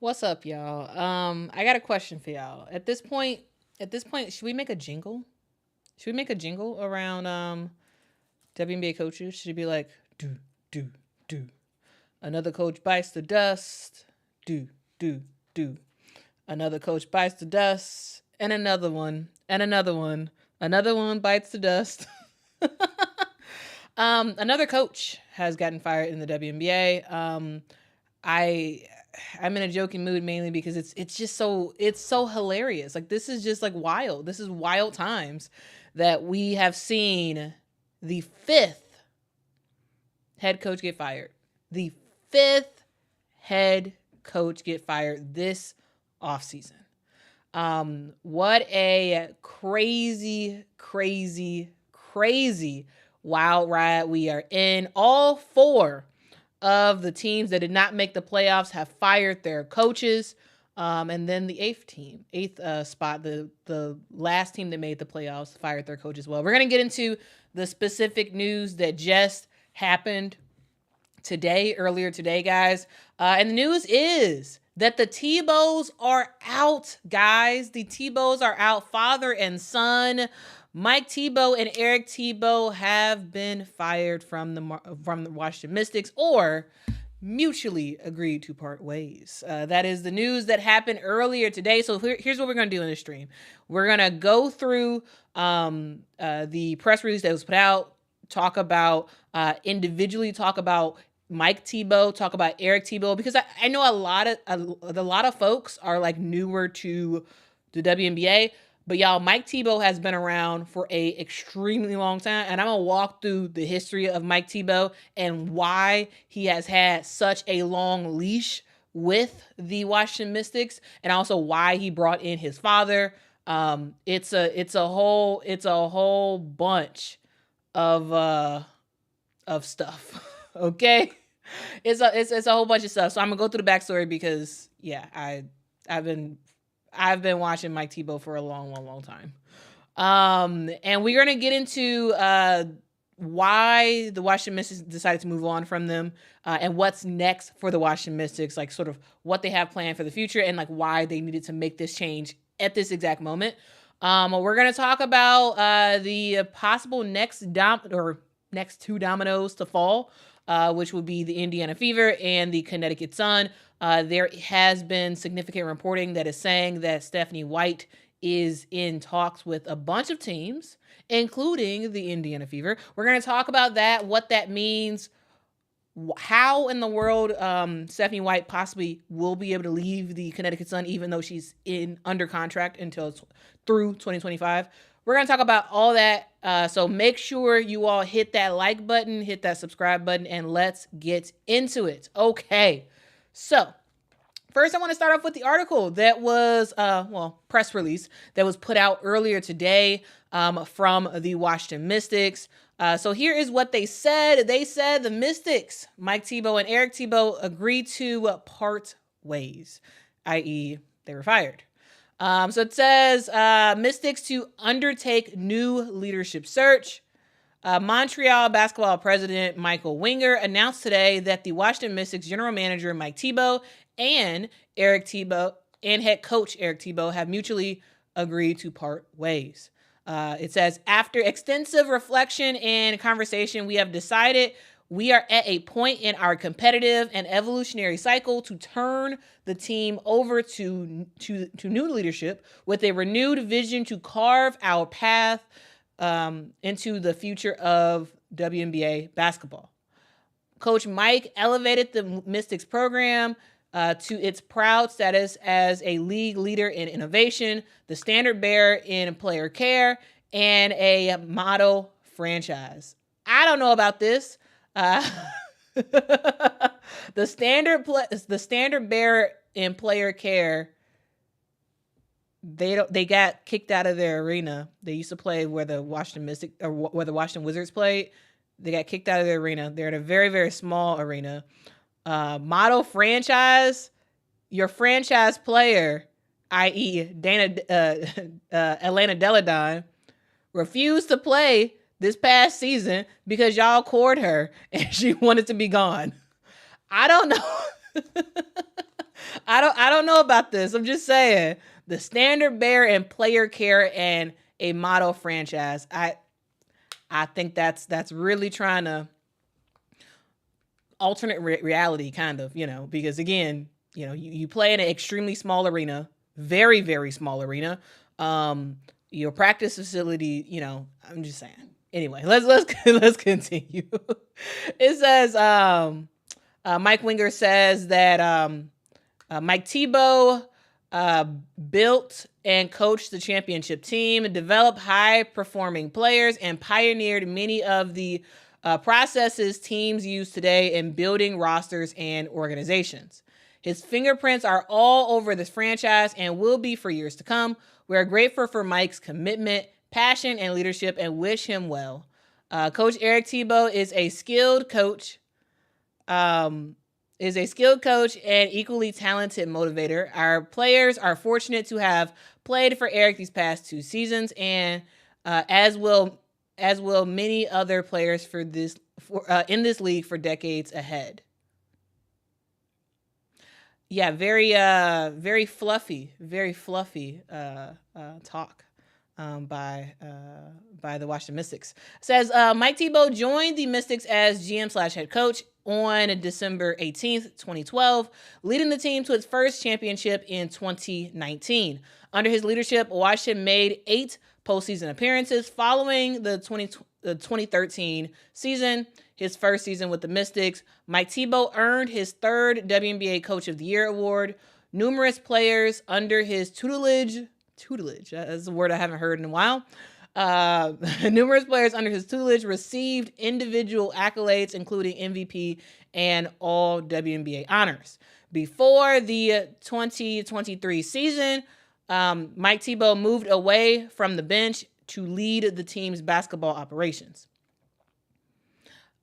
What's up, y'all? I got a question for y'all. At this point, should we make a jingle? Should we make a jingle around WNBA coaches? Should it be like do do do? Another coach bites the dust. Do do do. Another coach bites the dust, and another one, and another one. Another one bites the dust. Another coach has gotten fired in the WNBA. I I'm in a joking mood mainly because it's just so hilarious. Like this is just like wild. This is wild times that we have seen the fifth head coach get fired. The fifth head coach get fired this offseason. What a crazy, crazy, crazy wild ride we are in. All four of the teams that did not make the playoffs have fired their coaches. And then the eighth spot, the last team that made the playoffs fired their coach as well. We're going to get into the specific news that just happened earlier today, guys. And the news is that the Thibaults are out, guys. The Thibaults are out, father and son. Mike Thibault and Eric Thibault have been fired from the Washington Mystics, or mutually agreed to part ways. That is the news that happened earlier today. So here's what we're going to do in this stream. We're going to go through the press release that was put out, talk about individually, talk about Mike Thibault, talk about Eric Thibault, because I know a lot of folks are like newer to the WNBA. But y'all, Mike Thibault has been around for a extremely long time, and I'm gonna walk through the history of Mike Thibault and why he has had such a long leash with the Washington Mystics, and also why he brought in his father. It's a whole bunch of stuff. Okay, it's a whole bunch of stuff. So I'm gonna go through the backstory because I've been watching Mike Thibault for a long time. And we're going to get into why the Washington Mystics decided to move on from them and what's next for the Washington Mystics, like sort of what they have planned for the future and like why they needed to make this change at this exact moment. We're going to talk about the possible next two dominoes to fall, which would be the Indiana Fever and the Connecticut Sun. There has been significant reporting that is saying that Stephanie White is in talks with a bunch of teams, including the Indiana Fever. We're going to talk about that, what that means, how in the world Stephanie White possibly will be able to leave the Connecticut Sun, even though she's under contract until through 2025. We're going to talk about all that. So make sure you all hit that like button, hit that subscribe button, and let's get into it. Okay. So first I want to start off with the article that was, press release that was put out earlier today from the Washington Mystics. So here is what they said. They said the Mystics, Mike Thibault and Eric Thibault, agreed to part ways, i.e. they were fired. So it says Mystics to undertake new leadership search. Montreal basketball president Michael Winger announced today that the Washington Mystics general manager Mike Thibault and Eric Thibault and head coach Eric Thibault have mutually agreed to part ways. It says, after extensive reflection and conversation, we have decided we are at a point in our competitive and evolutionary cycle to turn the team over to new leadership with a renewed vision to carve our path into the future of WNBA basketball. Coach Mike elevated the Mystics program to its proud status as a league leader in innovation, the standard bearer in player care, and a model franchise. I don't know about this. The standard bearer in player care. They got kicked out of their arena. They used to play where the Washington Mystics or where the Washington Wizards played. They got kicked out of their arena. They're in a very, very small arena. Model franchise, your franchise player, i.e. Elena Deladine, refused to play this past season because y'all cored her and she wanted to be gone. I don't know. I don't know about this. I'm just saying the standard bearer in player care and a model franchise. I think that's really trying to alternate reality, kind of, because again, you play in an extremely small arena, very, very small arena. Your practice facility, I'm just saying. Anyway, let's continue. It says, Mike Winger says that Mike Thibault built and coached the championship team, developed high-performing players, and pioneered many of the processes teams use today in building rosters and organizations. His fingerprints are all over this franchise and will be for years to come. We are grateful for Mike's commitment, passion, and leadership, and wish him well. Coach Eric Thibault is a skilled coach. And equally talented motivator. Our players are fortunate to have played for Eric these past 2 seasons, and as will many other players in this league for decades ahead. Yeah, very fluffy talk by the Washington Mystics. It says Mike Thibault joined the Mystics as GM/head coach on December 18th, 2012, leading the team to its first championship in 2019. Under his leadership, Washington made 8 postseason appearances following the 2013 season, his first season with the Mystics. Mike Thibault earned his 3rd WNBA Coach of the Year award. Numerous players under his tutelage, that's a word I haven't heard in a while. Numerous players under his tutelage received individual accolades, including MVP and all WNBA honors. Before the 2023 season, Mike Thibault moved away from the bench to lead the team's basketball operations.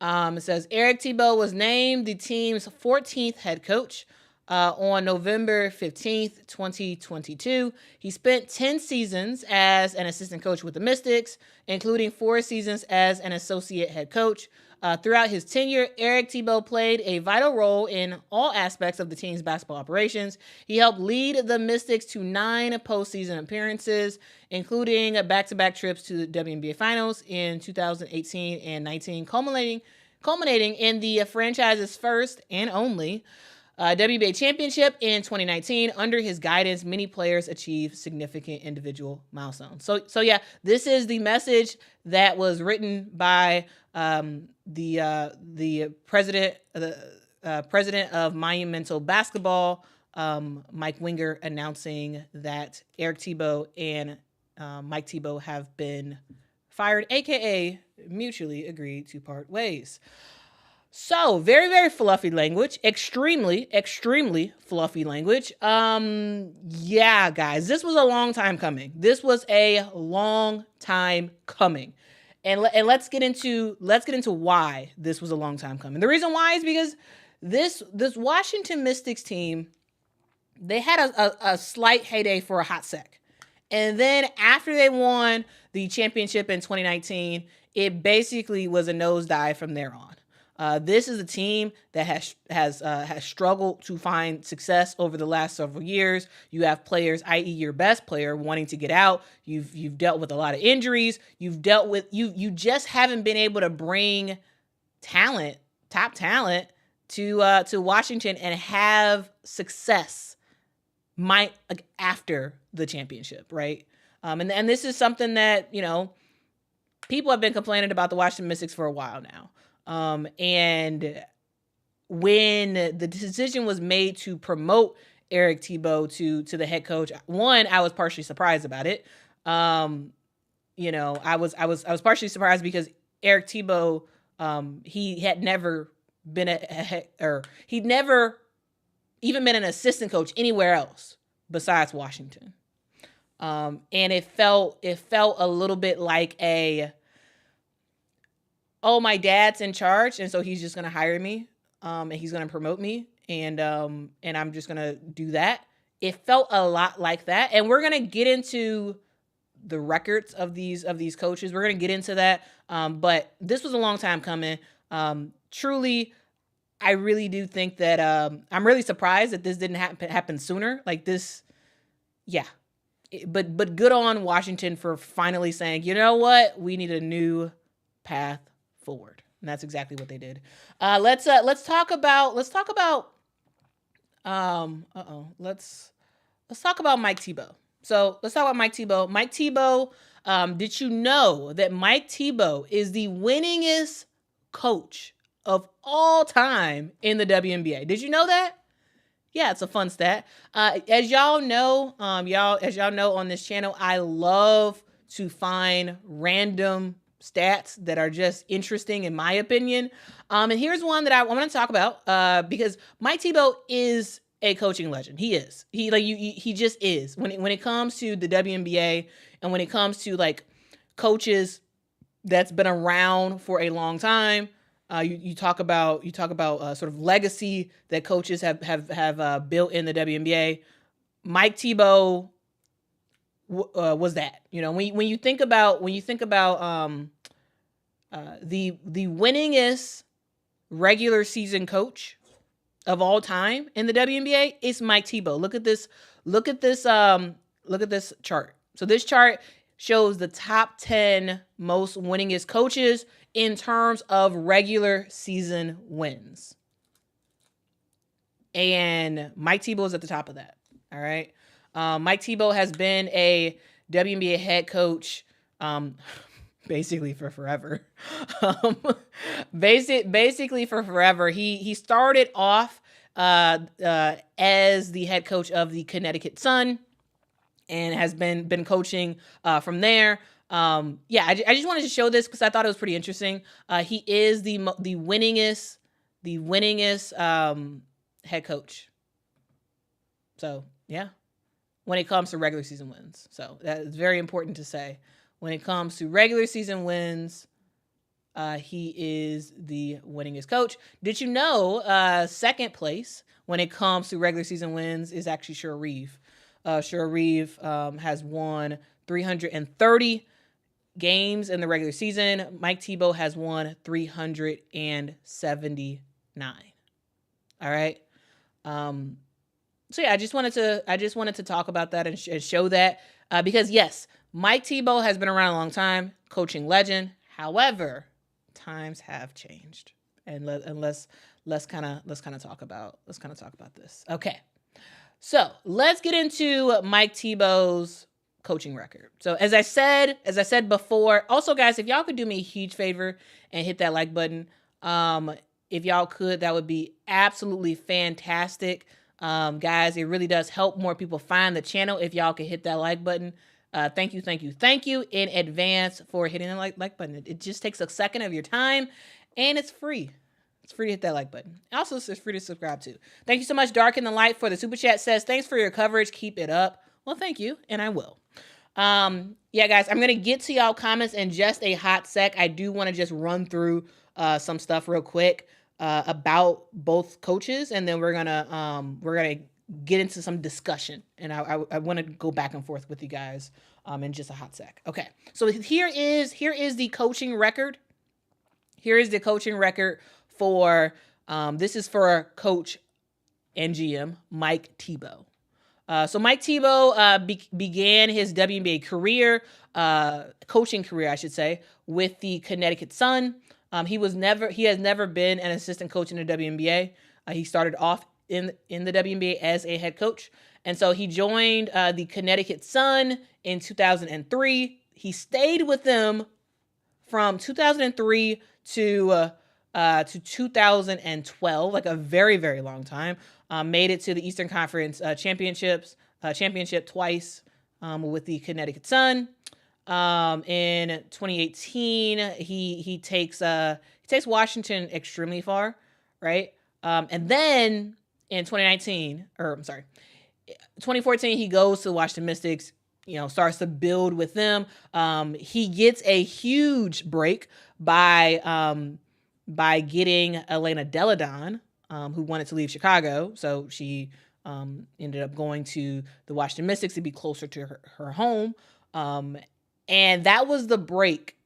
It says Eric Thibault was named the team's 14th head coach on November 15th, 2022. He spent 10 seasons as an assistant coach with the Mystics, including 4 seasons as an associate head coach. Throughout his tenure, Eric Thibault played a vital role in all aspects of the team's basketball operations. He helped lead the Mystics to 9 postseason appearances, including back-to-back trips to the WNBA Finals in 2018 and 19, culminating in the franchise's first and only WNBA championship in 2019. Under his guidance, many players achieved significant individual milestones. So yeah, this is the message that was written by the president of Monumental Basketball, Mike Winger, announcing that Eric Thibault and Mike Thibault have been fired, aka mutually agreed to part ways. So, very, very fluffy language. Extremely, extremely fluffy language. Yeah, guys, this was a long time coming. And let's get into why this was a long time coming. The reason why is because this Washington Mystics team, they had a slight heyday for a hot sec. And then after they won the championship in 2019, it basically was a nosedive from there on. This is a team that has struggled to find success over the last several years. You have players, i.e., your best player, wanting to get out. You've dealt with a lot of injuries. You just haven't been able to bring top talent to Washington and have success after the championship, right? And this is something that people have been complaining about the Washington Mystics for a while now. And when the decision was made to promote Eric Thibault to the head coach, one, I was partially surprised about it. I was partially surprised because Eric Thibault, he had never been he'd never even been an assistant coach anywhere else besides Washington. And it felt a little bit like my dad's in charge, and so he's just going to hire me, and he's going to promote me, and I'm just going to do that. It felt a lot like that, and we're going to get into the records of these coaches. We're going to get into that, but this was a long time coming. Truly, I really do think that I'm really surprised that this didn't happen sooner. Like this, yeah. But good on Washington for finally saying, you know what, we need a new path forward, and that's exactly what they did. Let's talk about let's talk about Mike Thibault. So let's talk about Mike Thibault. Mike Thibault, did you know that Mike Thibault is the winningest coach of all time in the WNBA? Did you know that? Yeah, it's a fun stat. As y'all know on this channel, I love to find random stats that are just interesting in my opinion. And here's one that I want to talk about because Mike Thibault is a coaching legend. He is. He just is. When it comes to the WNBA and when it comes to like coaches that's been around for a long time, you talk about sort of legacy that coaches have built in the WNBA. Mike Thibault was that. You know, when you think about the winningest regular season coach of all time in the WNBA, it's Mike Thibault. Look at this chart. So this chart shows the top 10 most winningest coaches in terms of regular season wins. And Mike Thibault is at the top of that. All right. Mike Thibault has been a WNBA head coach basically for forever. Basically for forever. He started off as the head coach of the Connecticut Sun and has been coaching from there. I just wanted to show this because I thought it was pretty interesting. He is the winningest head coach. So yeah, when it comes to regular season wins. So that is very important to say. When it comes to regular season wins, he is the winningest coach. Did you know second place when it comes to regular season wins is actually Cheryl Reeve. Cheryl Reeve has won 330 games in the regular season. Mike Thibault has won 379. All right. So yeah, I just wanted to talk about that and show that because yes, Mike Thibault has been around a long time, coaching legend. However, times have changed, and let's kind of talk about this. Okay. So let's get into Mike Thibault's coaching record. So as I said before, also guys, if y'all could do me a huge favor and hit that like button, if y'all could, that would be absolutely fantastic. Guys, it really does help more people find the channel if y'all could hit that like button. Thank you in advance for hitting the like button. It just takes a second of your time and it's free. It's free to hit that like button. Also, it's free to subscribe too. Thank you so much, Dark in the Light, for the super chat. Says, thanks for your coverage. Keep it up. Well, thank you, and I will. Yeah, guys, I'm going to get to y'all comments in just a hot sec. I do want to just run through some stuff real quick about both coaches, and then we're gonna get into some discussion. And I want to go back and forth with you guys in just a hot sec. Okay, so here is the coaching record. Here is the coaching record for this is for Coach and GM Mike Thibault. So Mike Thibault began his WNBA career, coaching career, I should say, with the Connecticut Sun. He has never been an assistant coach in the WNBA. He started off in the WNBA as a head coach, and so he joined the Connecticut Sun in 2003. He stayed with them from 2003 to 2012, like a very, very long time. Made it to the Eastern Conference championship twice with the Connecticut Sun. In 2018, he takes Washington extremely far, right? And then in 2014, he goes to the Washington Mystics. Starts to build with them. He gets a huge break by getting Elena Delle Donne, who wanted to leave Chicago. So she ended up going to the Washington Mystics to be closer to her home. And that was the break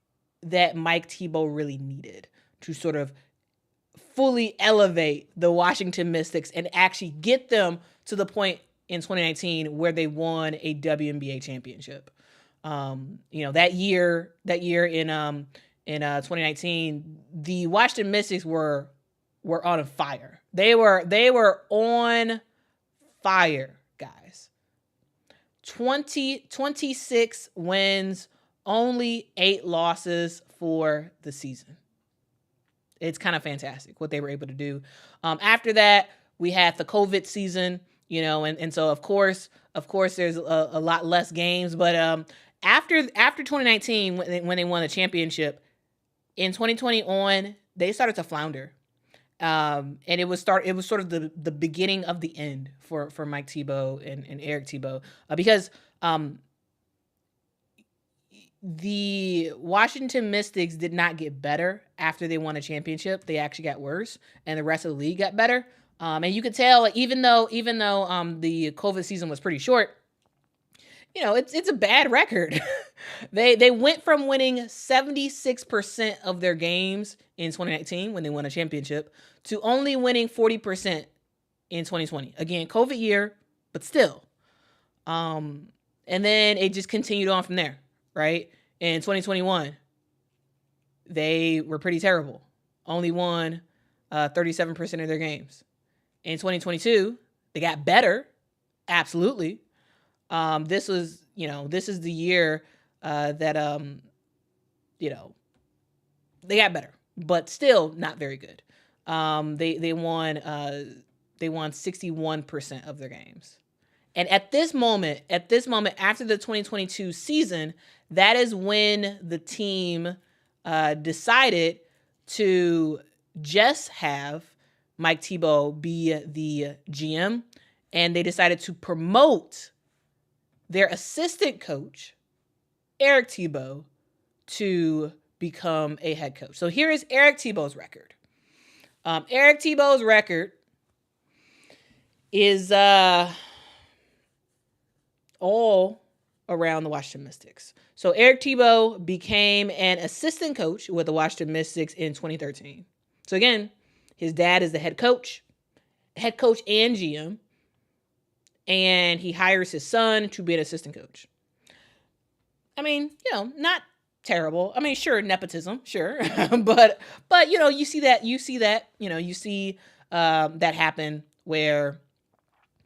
that Mike Thibault really needed to sort of fully elevate the Washington Mystics and actually get them to the point in 2019 where they won a WNBA championship. That year in 2019, the Washington Mystics were on fire. They were on fire, guys. 26 wins, only 8 losses for the season. It's kind of fantastic what they were able to do. After that, we had the COVID season, and so of course there's a lot less games. But after 2019, when they won the championship, in 2020 on, they started to flounder. And it was sort of the beginning of the end for Mike Thibault and Eric Thibault, because the Washington Mystics did not get better after they won a championship. They actually got worse, and the rest of the league got better. And you could tell, even though the COVID season was pretty short, it's a bad record. They went from winning 76% of their games in 2019 when they won a championship to only winning 40% in 2020. Again, COVID year, but still. And then it just continued on from there, right? In 2021, they were pretty terrible. Only won 37% of their games. In 2022, they got better. Absolutely. This is the year that they got better, but still not very good. They won 61% of their games. And at this moment, after the 2022 season, that is when the team decided to just have Mike Thibault be the GM, and they decided to promote their assistant coach, Eric Thibault, to become a head coach. So here is Eric Thibault's record. Eric Thibault's record is all around the Washington Mystics. So Eric Thibault became an assistant coach with the Washington Mystics in 2013. So again, his dad is the head coach and GM, and he hires his son to be an assistant coach. I mean, not terrible. I mean, sure, nepotism, sure, but you see that happen where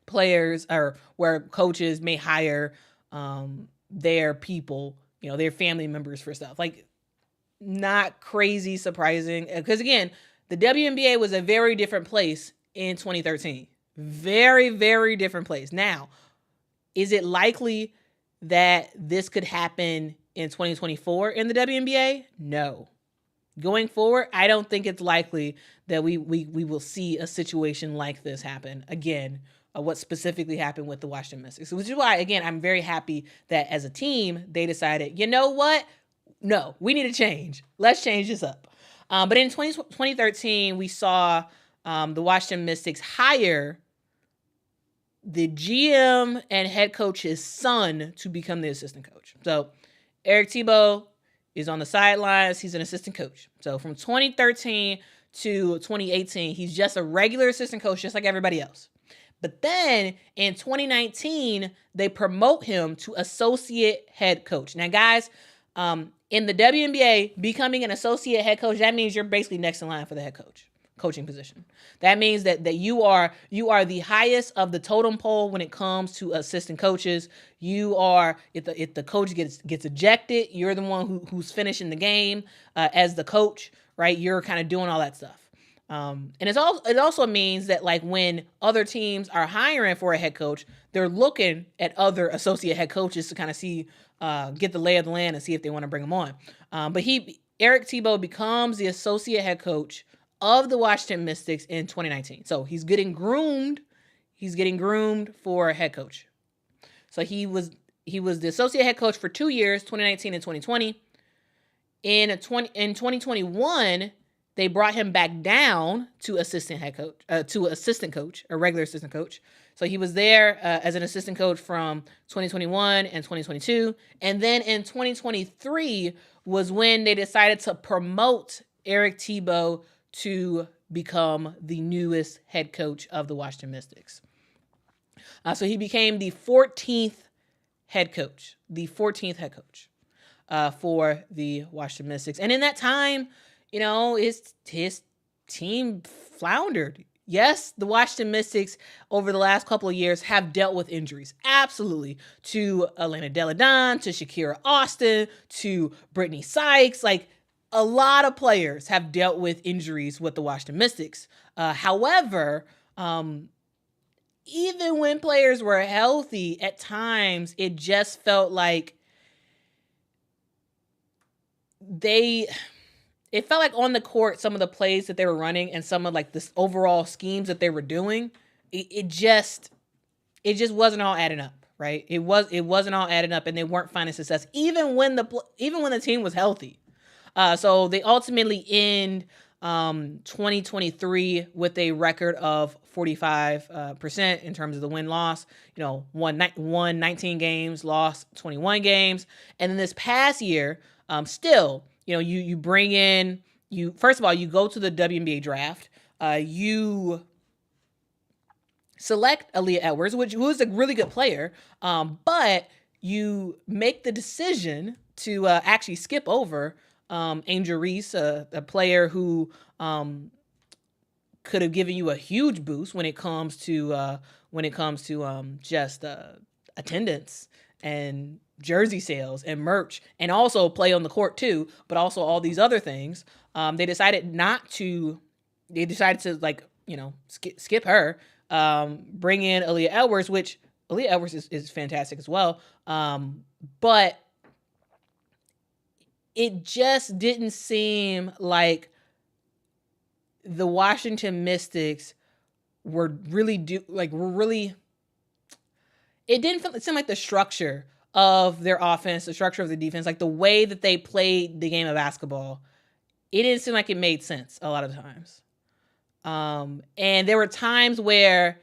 players or where coaches may hire their people, their family members for stuff. Like, not crazy surprising, because again, the WNBA was a very different place in 2013. Very, very different place. Now, is it likely that this could happen in 2024 in the WNBA? No. Going forward, I don't think it's likely that we will see a situation like this happen again. What specifically happened with the Washington Mystics, which is why, again, I'm very happy that as a team they decided, you know what? No, we need to change. Let's change this up. But in 2013, we saw the Washington Mystics hire the GM and head coach's son to become the assistant coach. So Eric Thibault is on the sidelines. He's an assistant coach. So from 2013 to 2018, he's just a regular assistant coach, just like everybody else. But then in 2019, they promote him to associate head coach. Now, guys, in the WNBA, becoming an associate head coach, that means you're basically next in line for the head coaching position. That means that you are the highest of the totem pole when it comes to assistant coaches. You are, if the coach gets ejected, you're the one who's finishing the game as the coach, right? You're kind of doing all that stuff. And it also means that, like, when other teams are hiring for a head coach, they're looking at other associate head coaches to kind of see, get the lay of the land and see if they want to bring them on. But Eric Thibault becomes the associate head coach of the Washington Mystics in 2019. So he's getting groomed. He's getting groomed for a head coach. So he was the associate head coach for 2 years, 2019 and 2020. In 2021, they brought him back down to assistant coach, a regular assistant coach. So he was there as an assistant coach from 2021 and 2022. And then in 2023 was when they decided to promote Eric Thibault to become the newest head coach of the Washington Mystics. So he became the 14th head coach, for the Washington Mystics. And in that time, his team floundered. Yes, the Washington Mystics over the last couple of years have dealt with injuries. Absolutely. To Elena Delle Donne, to Shakira Austin, to Brittany Sykes. Like, a lot of players have dealt with injuries with the Washington Mystics. However, even when players were healthy, at times it just felt like it felt like on the court, some of the plays that they were running and some of like this overall schemes that they were doing, it just wasn't all adding up, right? It wasn't all adding up, and they weren't finding success even when the team was healthy. So they ultimately end 2023 with a record of 45% in terms of the win-loss. Won 19 games, lost 21 games, and then this past year, still, you bring in, first of all, you go to the WNBA draft, you select Aaliyah Edwards, who is a really good player, but you make the decision to actually skip over Angel Reese, a player who could have given you a huge boost when it comes to just attendance and jersey sales and merch, and also play on the court too, but also all these other things. They decided to skip her, bring in Aaliyah Edwards, which Aaliyah Edwards is fantastic as well. But it just didn't seem like the Washington Mystics it didn't seem like the structure of their offense, the structure of the defense, like the way that they played the game of basketball, it didn't seem like it made sense a lot of times. And there were times where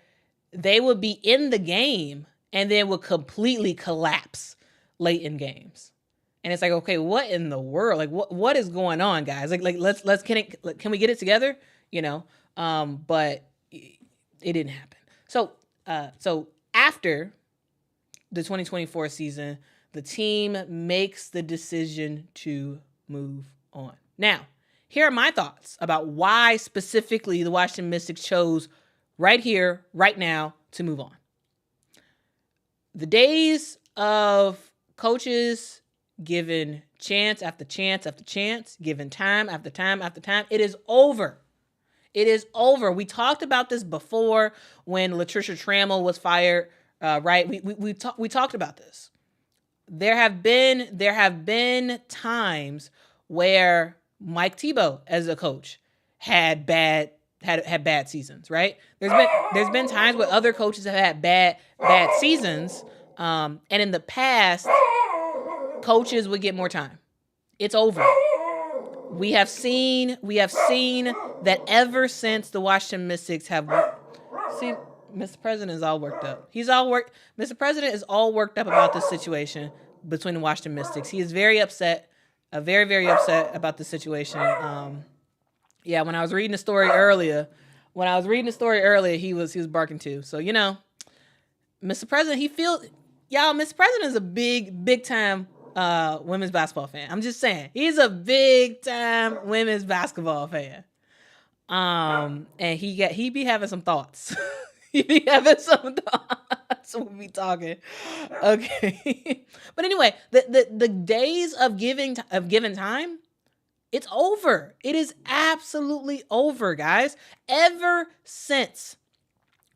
they would be in the game and then would completely collapse late in games. And it's like, okay, what in the world? Like, what is going on, guys? Like can we get it together? But it didn't happen. So after the 2024 season, the team makes the decision to move on. Now, here are my thoughts about why specifically the Washington Mystics chose right here, right now, to move on. The days of coaches given chance after chance after chance, given time after time after time, it is over. It is over. We talked about this before when Latricia Trammell was fired, right? We talked about this. There have been times where Mike Thibault as a coach had bad seasons, right? There's been times where other coaches have had bad seasons, and in the past, coaches would get more time. It's over. We have seen that ever since the Washington Mystics have. See, Mr. President is all worked up. Mr. President is all worked up about this situation between the Washington Mystics. He is very upset, very, very upset about the situation. When I was reading the story earlier, he was barking too. So, Mr. President, Mr. President is a big time women's basketball fan. I'm just saying, he's a big time women's basketball fan. And he be having some thoughts. He be having some thoughts. We'll be talking. Okay. But anyway, the days of giving time, it's over. It is absolutely over, guys. Ever since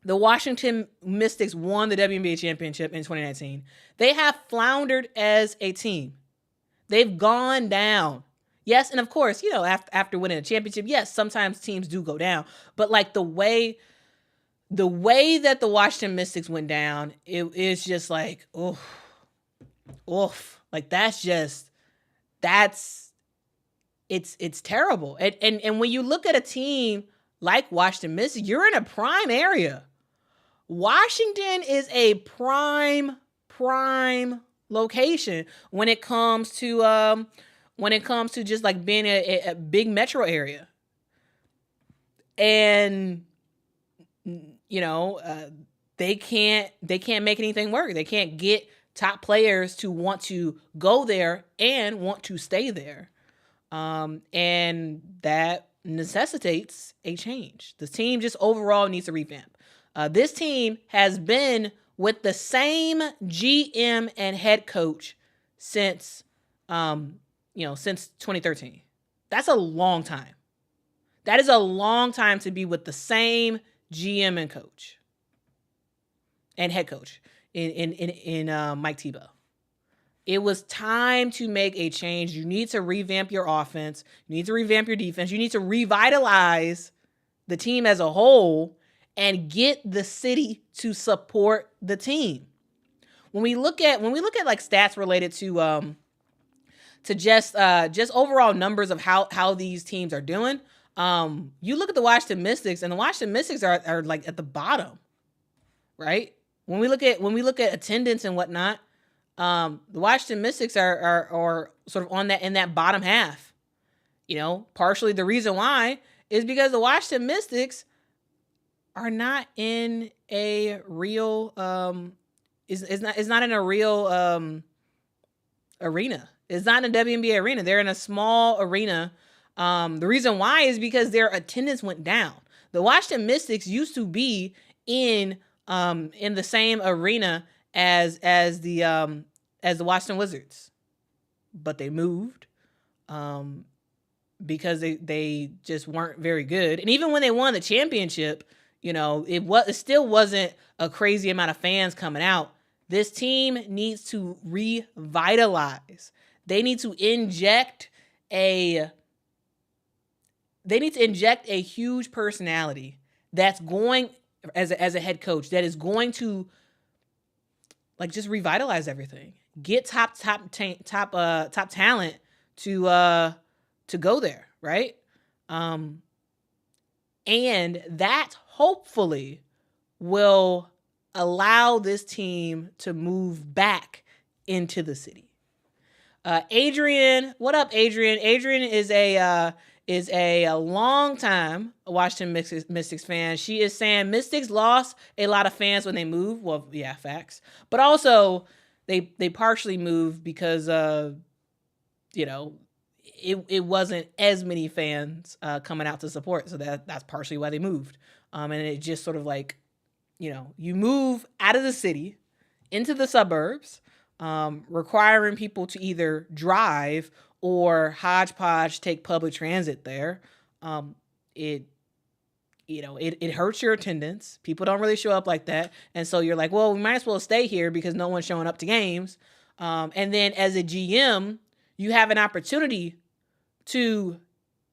the Washington Mystics won the WNBA championship in 2019, they have floundered as a team. They've gone down. Yes, and of course, after winning a championship, yes, sometimes teams do go down. But like the way that the Washington Mystics went down, it is just like, oof. Like it's terrible. And when you look at a team like Washington Mystics, you're in a prime area. Washington is a prime location when it comes to just like being a big metro area. And they can't make anything work. They can't get top players to want to go there and want to stay there. And that necessitates a change. The team just overall needs a revamp. This team has been with the same GM and head coach since 2013. That's a long time. That is a long time to be with the same GM and coach and head coach in Mike Thibault. It was time to make a change. You need to revamp your offense. You need to revamp your defense. You need to revitalize the team as a whole and get the city to support the team. When we look at like stats related to just overall numbers of how these teams are doing, you look at the Washington Mystics, and the Washington Mystics are like at the bottom, right? When we look at attendance and whatnot, the Washington Mystics are sort of on that in that bottom half. Partially the reason why is because the Washington Mystics are not in a real is not in a real arena. It's not in a WNBA arena. They're in a small arena. The reason why is because their attendance went down. The Washington Mystics used to be in the same arena as the Washington Wizards, but they moved because they just weren't very good. And even when they won the championship, it still wasn't a crazy amount of fans coming out. This team needs to revitalize. They need to inject a huge personality that's going as a head coach that is going to like just revitalize everything. Get top talent to go there, right? And that hopefully will allow this team to move back into the city. Adrian, what up, Adrian? Adrian is a long time Washington Mystics fan. She is saying Mystics lost a lot of fans when they moved. Well, yeah, facts. But also they partially moved because it wasn't as many fans coming out to support. So that's partially why they moved. And it just sort of like, you move out of the city into the suburbs, requiring people to either drive or hodgepodge take public transit there. It hurts your attendance. People don't really show up like that. And so you're like, well, we might as well stay here because no one's showing up to games. And then as a GM, you have an opportunity to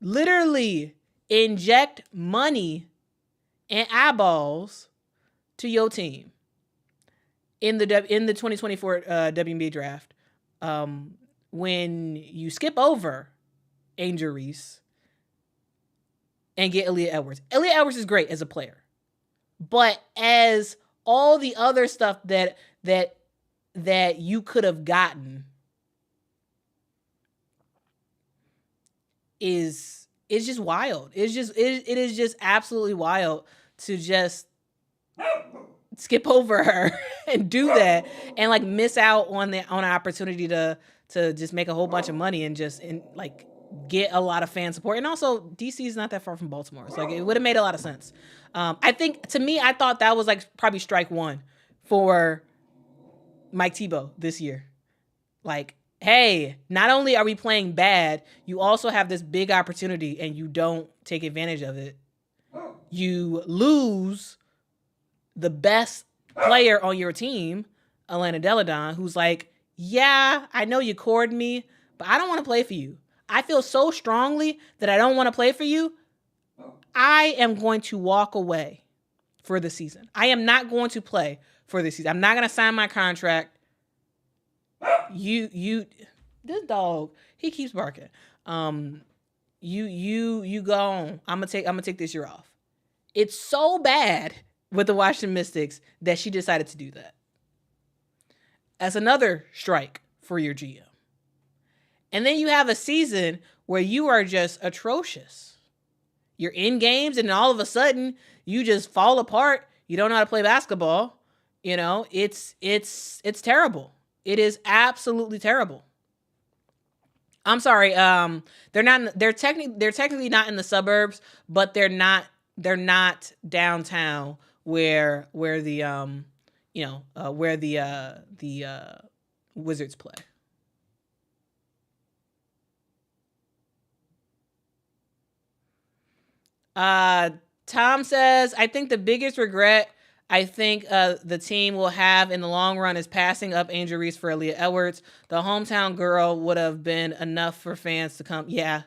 literally inject money and eyeballs to your team in the 2024 WNBA draft. When you skip over Angel Reese and get Aaliyah Edwards. Aaliyah Edwards is great as a player. But as all the other stuff that you could have gotten is just wild. It is just absolutely wild to just skip over her and do that and like miss out on an opportunity to just make a whole bunch of money and get a lot of fan support. And also DC is not that far from Baltimore. So it would have made a lot of sense. I think to me, I thought that was like probably strike one for Mike Thibault this year. Like, hey, not only are we playing bad, you also have this big opportunity and you don't take advantage of it. You lose the best player on your team, Elena Deladon, who's like, yeah, I know you cored me, but I don't want to play for you. I feel so strongly that I don't want to play for you. I am going to walk away for the season. I am not going to play for the season. I'm not going to sign my contract. This dog, he keeps barking. You go on. I'm gonna take this year off. It's so bad with the Washington Mystics that she decided to do that. That's another strike for your GM. And then you have a season where you are just atrocious. You're in games and all of a sudden you just fall apart. You don't know how to play basketball. You know, it's terrible. It is absolutely terrible. I'm sorry. They're technically not in the suburbs, but they're not downtown where the where the Wizards play. Tom says, I think the biggest regret I think the team will have in the long run is passing up Angel Reese for Aaliyah Edwards. The hometown girl would have been enough for fans to come. Yeah.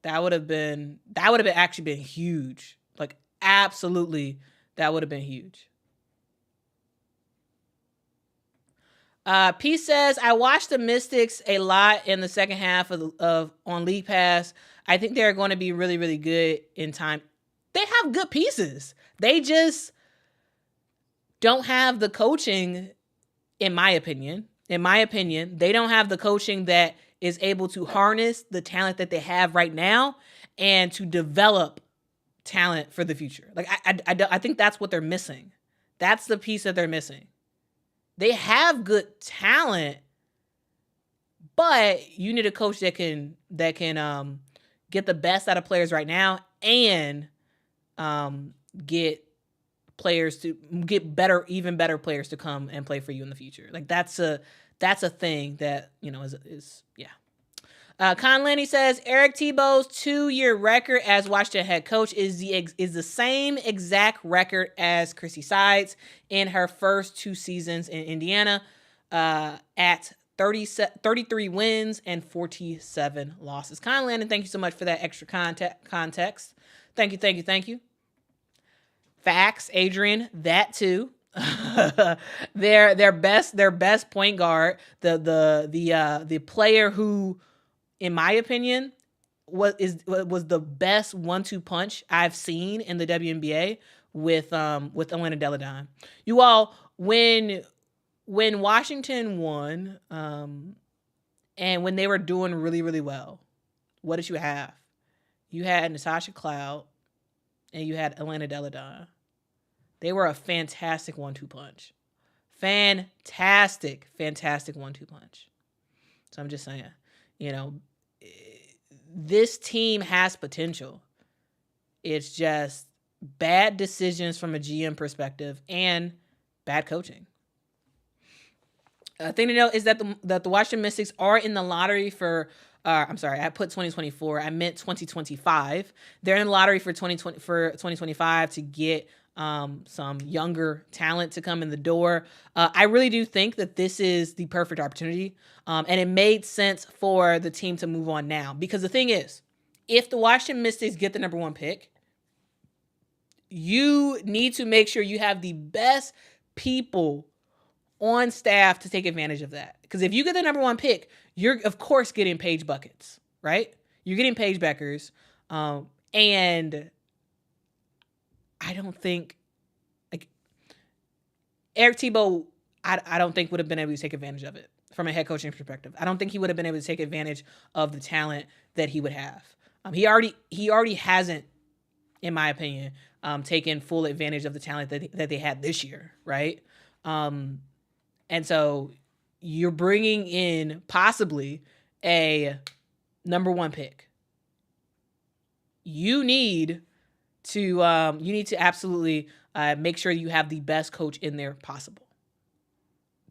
That would have been actually been huge. Like, absolutely, that would have been huge. P says, I watched the Mystics a lot in the second half of on League Pass. I think they're going to be really, really good in time. They have good pieces. They just don't have the coaching, in my opinion. In my opinion, they don't have the coaching that is able to harness the talent that they have right now and to develop talent for the future. Like, I think that's what they're missing. That's the piece that they're missing. They have good talent, but you need a coach that can get the best out of players right now and get players to get better, even better players to come and play for you in the future. Like, that's a thing that, you know, is yeah. Conlaney says Eric Thibault's 2-year record as Washington head coach is the same exact record as Christie Sides in her first 2 seasons in Indiana, at 33 wins and 47 losses. Conlaney, thank you so much for that extra context. Thank you. Facts, Adrian. That too. their best point guard, the player who, in my opinion, was the best 1-2 punch I've seen in the WNBA with Elena Delle Donne. You all, when Washington won, and when they were doing really, really well, what did you have? You had Natasha Cloud and you had Elena Delle Donne. They were a fantastic 1-2 punch. Fantastic 1-2 punch. So I'm just saying, you know, this team has potential. It's just bad decisions from a GM perspective and bad coaching. A thing to note is that the Washington Mystics are in the lottery for, I'm sorry, I put 2024. I meant 2025. They're in the lottery for 2025 to get some younger talent to come in the door. I really do think that this is the perfect opportunity. And it made sense for the team to move on now. Because the thing is, if the Washington Mystics get the number 1 pick, you need to make sure you have the best people on staff to take advantage of that. Because if you get the number 1 pick, you're, of course, getting Paige buckets, right? You're getting Paige Beckers. And I don't think, like, Eric Thibault, I don't think would have been able to take advantage of it from a head coaching perspective. I don't think he would have been able to take advantage of the talent that he would have. He already hasn't, in my opinion, taken full advantage of the talent that they had this year, right? And so you're bringing in possibly a number 1 pick. You need to absolutely make sure you have the best coach in there possible.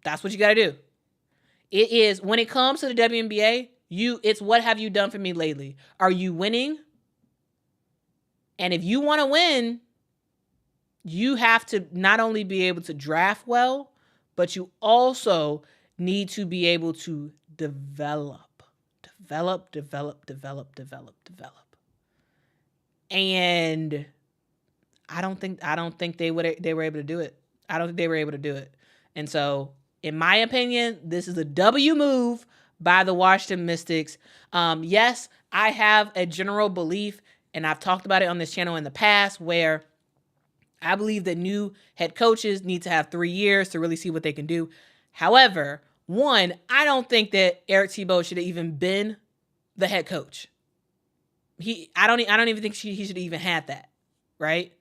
That's what you got to do. It is, when it comes to the WNBA, it's what have you done for me lately? Are you winning? And if you want to win, you have to not only be able to draft well, but you also need to be able to develop. And I don't think they were able to do it. I don't think they were able to do it. And so, in my opinion, this is a W move by the Washington Mystics. Yes, I have a general belief, and I've talked about it on this channel in the past, where I believe that new head coaches need to have 3 years to really see what they can do. However, one, I don't think that Eric Thibault should have even been the head coach. I don't even think he should even had that, right?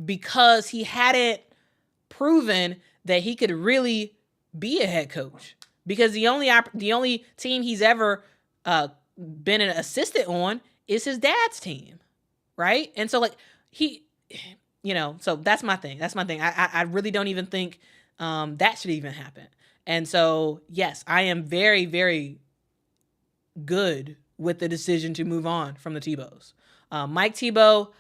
Because he hadn't proven that he could really be a head coach. Because the only team he's ever been an assistant on is his dad's team, right? And so like so that's my thing. I really don't even think that should even happen. And so yes, I am very, very good with the decision to move on from the Thibaults. Mike Thibault,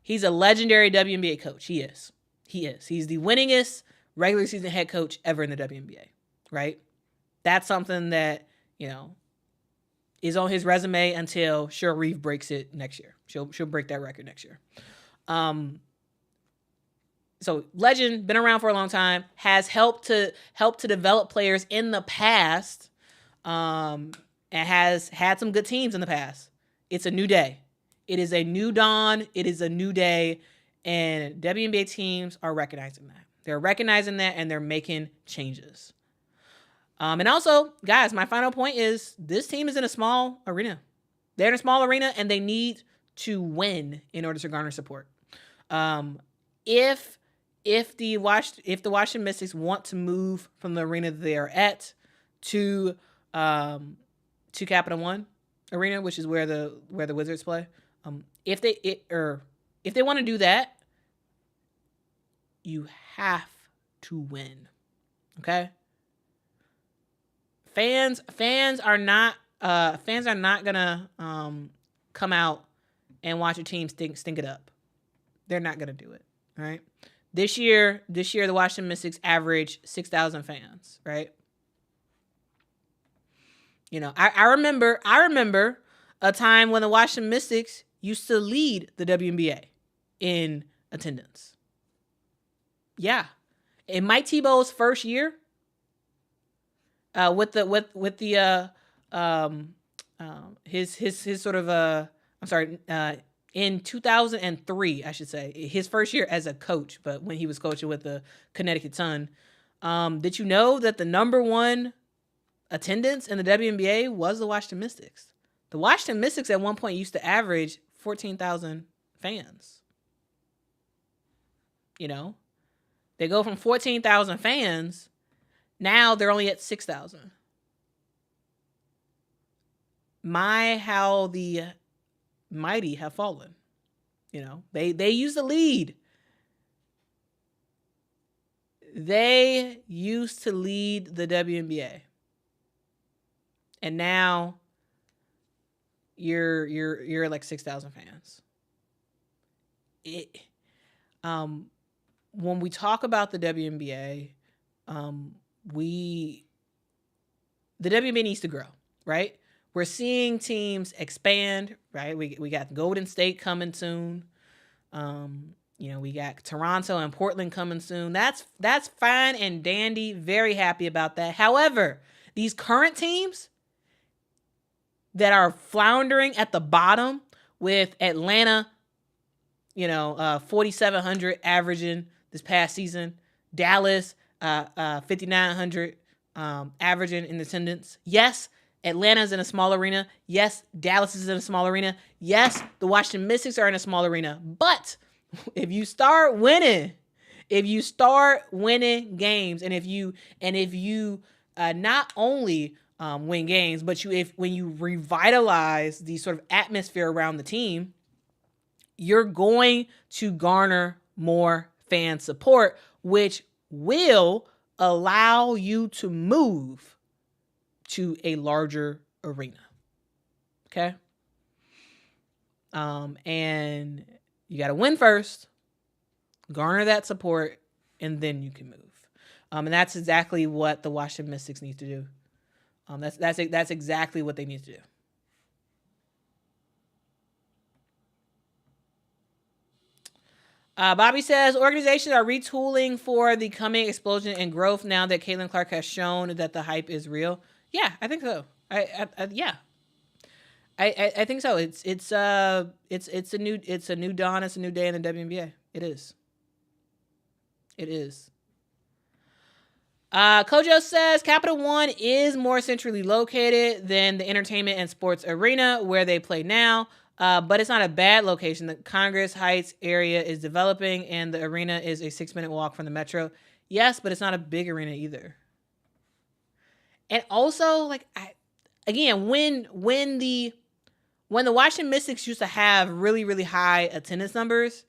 he's a legendary WNBA coach. He is. He's the winningest regular season head coach ever in the WNBA, right? That's something that, is on his resume until Cheryl Reeve breaks it next year. She'll break that record next year. So legend, been around for a long time, has helped to develop players in the past, and has had some good teams in the past. It's a new day. It is a new dawn. It is a new day, and WNBA teams are recognizing that. They're recognizing that, and they're making changes. And also, guys, my final point is this team is in a small arena. They're in a small arena, and they need to win in order to garner support. If the Washington Mystics want to move from the arena that they are at to Capital One Arena, which is where the Wizards play, if they want to do that, you have to win. Okay? Fans are not gonna come out and watch your team stink it up. They're not gonna do it. All right. This year, the Washington Mystics averaged 6,000 fans. Right. I remember a time when the Washington Mystics used to lead the WNBA in attendance. Yeah, in Mike Thibault's first year, his sort of in 2003, I should say, his first year as a coach, but when he was coaching with the Connecticut Sun, did you know that the number one attendance in the WNBA was the Washington Mystics? The Washington Mystics at one point used to average 14,000 fans. They go from 14,000 fans, now they're only at 6,000. How the mighty have fallen. They used to lead. They used to lead the WNBA. And now you're like 6,000 fans. When we talk about the WNBA, the WNBA needs to grow, right? We're seeing teams expand, right? We got Golden State coming soon. We got Toronto and Portland coming soon. That's fine and dandy. Very happy about that. However, these current teams that are floundering at the bottom, with Atlanta, 4,700 averaging this past season, Dallas, 5,900 averaging in attendance. Yes, Atlanta's in a small arena. Yes, Dallas is in a small arena. Yes, the Washington Mystics are in a small arena. But if you start winning games, and if you not only win games, but when you revitalize the sort of atmosphere around the team, you're going to garner more fan support, which will allow you to move to a larger arena. Okay? And you got to win first, garner that support, and then you can move. And that's exactly what the Washington Mystics need to do. That's exactly what they need to do. Bobby says organizations are retooling for the coming explosion and growth now that Caitlin Clark has shown that the hype is real. Yeah, I think so. I think so. It's a new dawn. It's a new day in the WNBA. It is. Kojo says Capital One is more centrally located than the entertainment and sports arena where they play now, but it's not a bad location. The Congress Heights area is developing, and the arena is a 6-minute walk from the metro. Yes, but it's not a big arena either. And also, like, when the Washington Mystics used to have really, really high attendance numbers,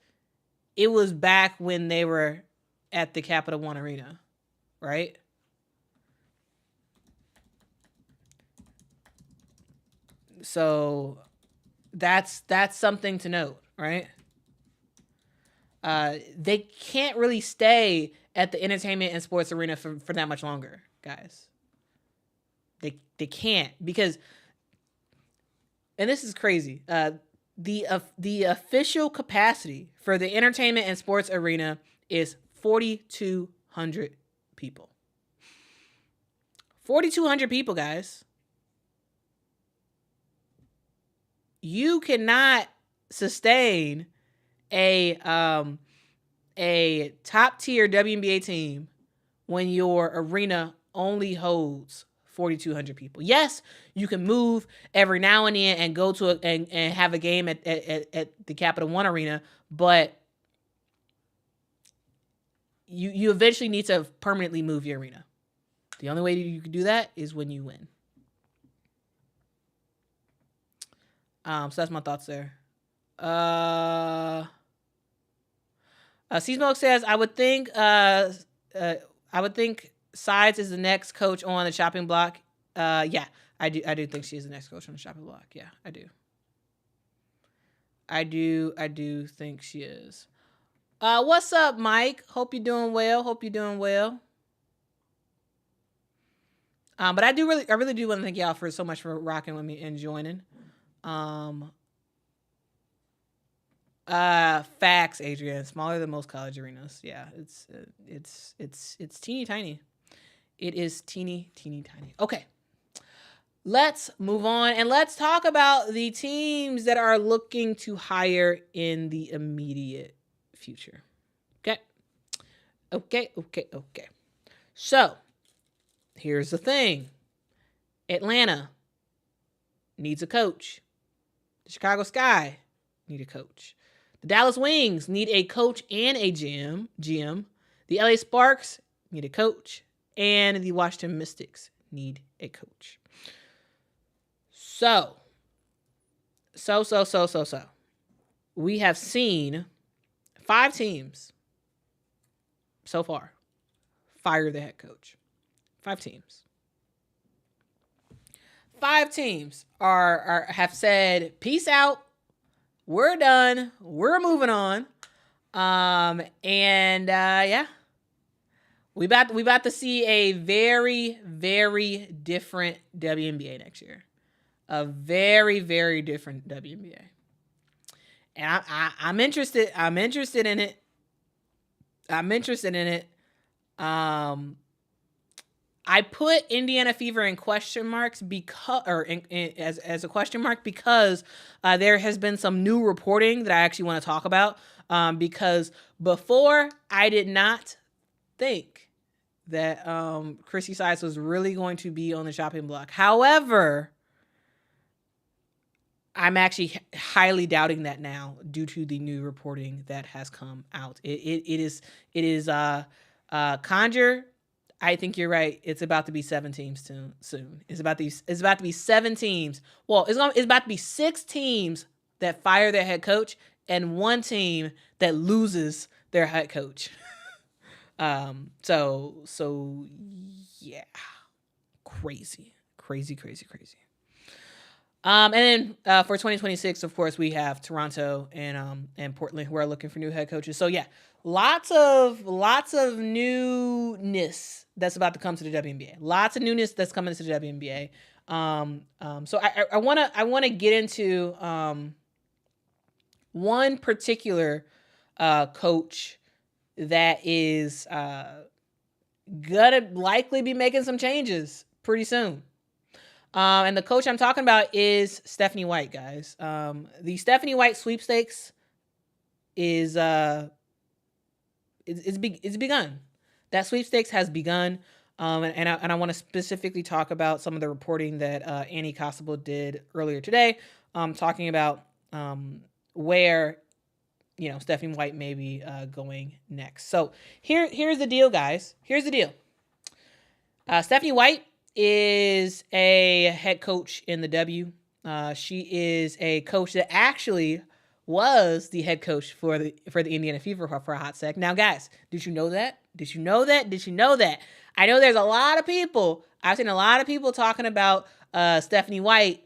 it was back when they were at the Capital One Arena, right? So that's something to note, right? They can't really stay at the entertainment and sports arena for that much longer, guys. They can't, because, and this is crazy. The official capacity for the entertainment and sports arena is 4,200 people. 4,200 people, guys. You cannot sustain a top tier WNBA team when your arena only holds 4,200 people. Yes, you can move every now and then and go to and have a game at the Capital One Arena, but you eventually need to permanently move your arena. The only way you can do that is when you win. So that's my thoughts there. C-Smoke says, I would think Sides is the next coach on the chopping block. Yeah, I do think she is the next coach on the chopping block. Yeah, I do. I do think she is. What's up, Mike? Hope you're doing well. But I really do want to thank y'all for so much for rocking with me and joining. Facts, Adrian. Smaller than most college arenas. Yeah, it's teeny tiny. It is teeny tiny. Okay. Let's move on and let's talk about the teams that are looking to hire in the immediate future. Okay. So, here's the thing. Atlanta needs a coach. The Chicago Sky need a coach. The Dallas Wings need a coach and a GM. The LA Sparks need a coach. And the Washington Mystics need a coach. So. We have seen 5 teams so far fire the head coach. 5 teams. 5 teams have said, peace out. We're done. We're moving on. Yeah. We about to see a very, very different WNBA next year. A very, very different WNBA. And I'm interested. I'm interested in it. I put Indiana Fever in question marks as a question mark because there has been some new reporting that I actually want to talk about. Because before I did not think that Christie Sides was really going to be on the chopping block. However, I'm actually highly doubting that now due to the new reporting that has come out. It is Conjure. I think you're right. It's about to be 7 teams soon. It's about to be 7 teams. Well, it's about to be 6 teams that fire their head coach and 1 team that loses their head coach. So yeah, crazy. And then for 2026, of course, we have Toronto and Portland who are looking for new head coaches. So yeah, lots of newness that's about to come to the WNBA. Lots of newness that's coming to the WNBA. So I wanna get into one particular coach that is gonna likely be making some changes pretty soon. And the coach I'm talking about is Stephanie White, guys. The Stephanie White sweepstakes it's begun. That sweepstakes has begun. And I want to specifically talk about some of the reporting that Annie Constable did earlier today, talking about where Stephanie White may be going next. So here's the deal, guys. Here's the deal. Stephanie White is a head coach in the W. She is a coach that actually was the head coach for the Indiana Fever for a hot sec. Now, guys, did you know that? Did you know that? Did you know that? I know there's a lot of people. I've seen a lot of people talking about Stephanie White,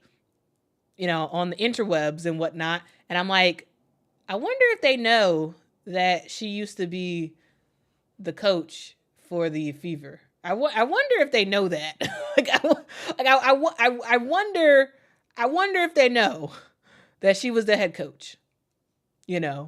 on the interwebs and whatnot. And I'm like, I wonder if they know that she used to be the coach for the Fever. I wonder if they know that. I wonder if they know that she was the head coach. Yeah.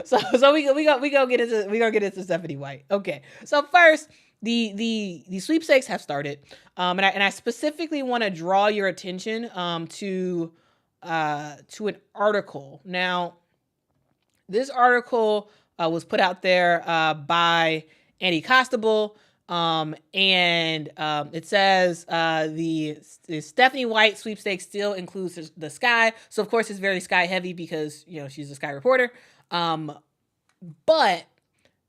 So we gonna get into Stephanie White. Okay. So first, the sweepstakes have started, and I specifically want to draw your attention to an article. Now, this article was put out there by Annie Constable, and it says the Stephanie White sweepstakes still includes the Sky. So of course it's very Sky heavy because she's a Sky reporter, but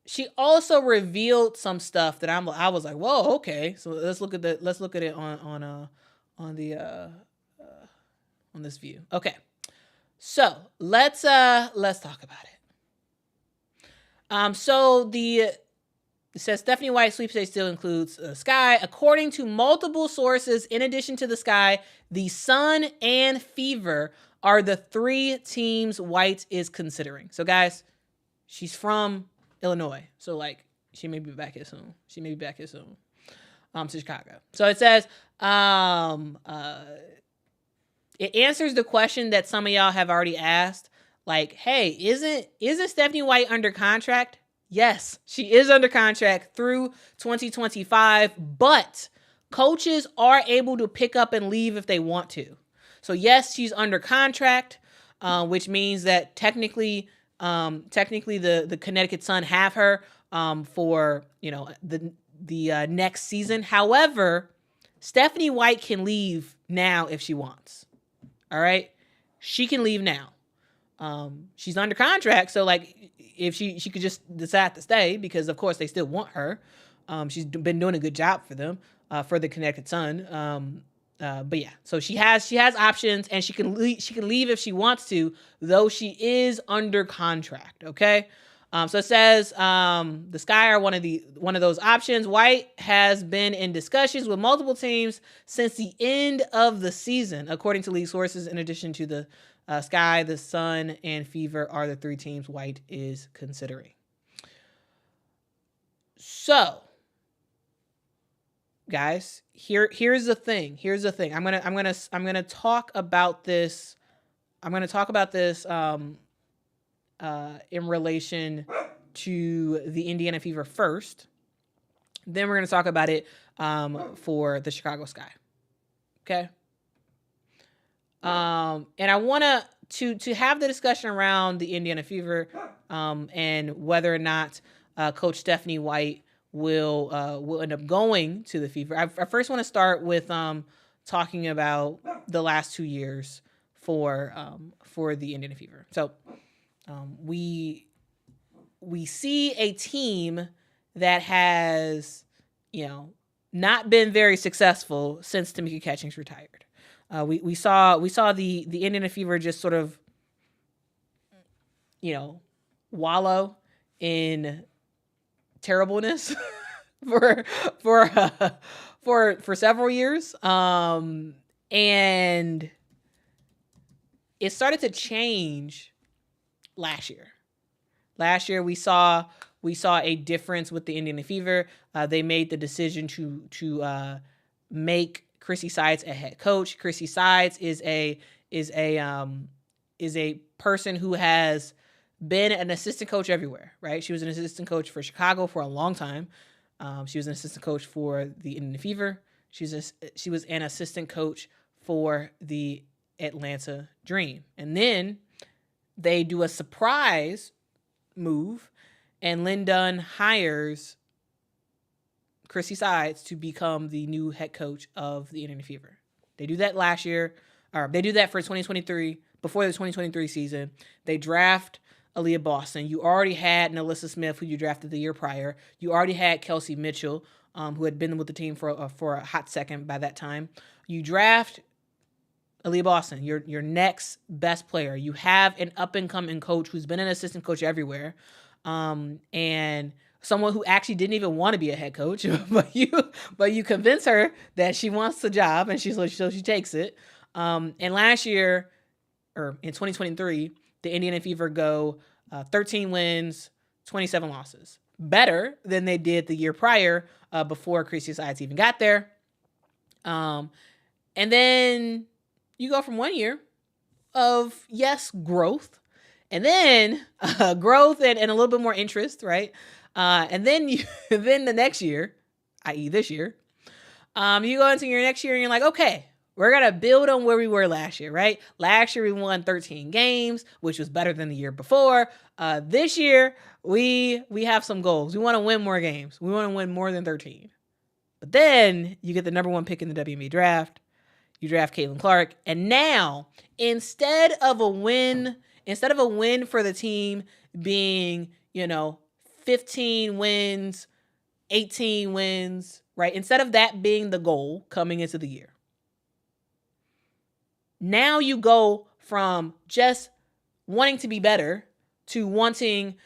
she also revealed some stuff that I was like, whoa, okay. So let's look at it on this view. Okay, so let's talk about it. It says Stephanie White sweepstakes still includes Sky. According to multiple sources, in addition to the Sky, the Sun and Fever are the 3 teams White is considering. So guys, she's from Illinois. So she may be back here soon. To Chicago. So it says, it answers the question that some of y'all have already asked. Like, hey, isn't Stephanie White under contract? Yes, she is under contract through 2025, but coaches are able to pick up and leave if they want to. So yes, she's under contract, which means that technically the Connecticut Sun have her for the next season. However, Stephanie White can leave now if she wants. All right, she can leave now. She's under contract, so if she could just decide to stay, because of course they still want her. She's been doing a good job for them, for the Connecticut Sun. But yeah, so she has options, and she can leave if she wants to, though she is under contract. Okay. So it says the Sky are one of those options. White has been in discussions with multiple teams since the end of the season, according to league sources. In addition to the Sky, the Sun, and Fever are the 3 teams White is considering. So, guys, here's the thing. I'm gonna talk about this. In relation to the Indiana Fever first. Then we're gonna talk about it for the Chicago Sky. Okay. And I want to have the discussion around the Indiana Fever, and whether or not Coach Stephanie White will end up going to the Fever. I first want to start with talking about the last 2 years for the Indiana Fever. So we see a team that has not been very successful since Tamika Catchings retired. We saw the Indiana Fever just sort of, wallow in terribleness for several years. And it started to change last year. Last year we saw a difference with the Indiana Fever. They made the decision to make Christie Sides a head coach. Christie Sides is a person who has been an assistant coach everywhere, right? She was an assistant coach for Chicago for a long time. She was an assistant coach for the Indiana Fever. She was an assistant coach for the Atlanta Dream. And then they do a surprise move and Lynn Dunn hires Christie Sides to become the new head coach of the Indiana Fever. They do that last year, or they do that for 2023, before the 2023 season. They draft Aaliyah Boston. You already had Alyssa Smith, who you drafted the year prior. You already had Kelsey Mitchell, who had been with the team for a hot second by that time. You draft Aaliyah Boston, your next best player. You have an up-and-coming coach who's been an assistant coach everywhere, and someone who actually didn't even want to be a head coach, but you convince her that she wants the job, and so she takes it. And last year, or in 2023, the Indiana Fever go 13 wins, 27 losses. Better than they did the year prior, before Christie Sides even got there. And then you go from 1 year of, yes, growth, and then growth and a little bit more interest, right? And then then the next year, i.e. this year, you go into your next year and you're like, okay, we're going to build on where we were last year, right? Last year we won 13 games, which was better than the year before. This year we have some goals. We want to win more games. We want to win more than 13. But then you get the number 1 pick in the WNBA draft. You draft Caitlin Clark. And now, instead of a win for the team being, 15 wins, 18 wins, right? Instead of that being the goal coming into the year, now you go from just wanting to be better to wanting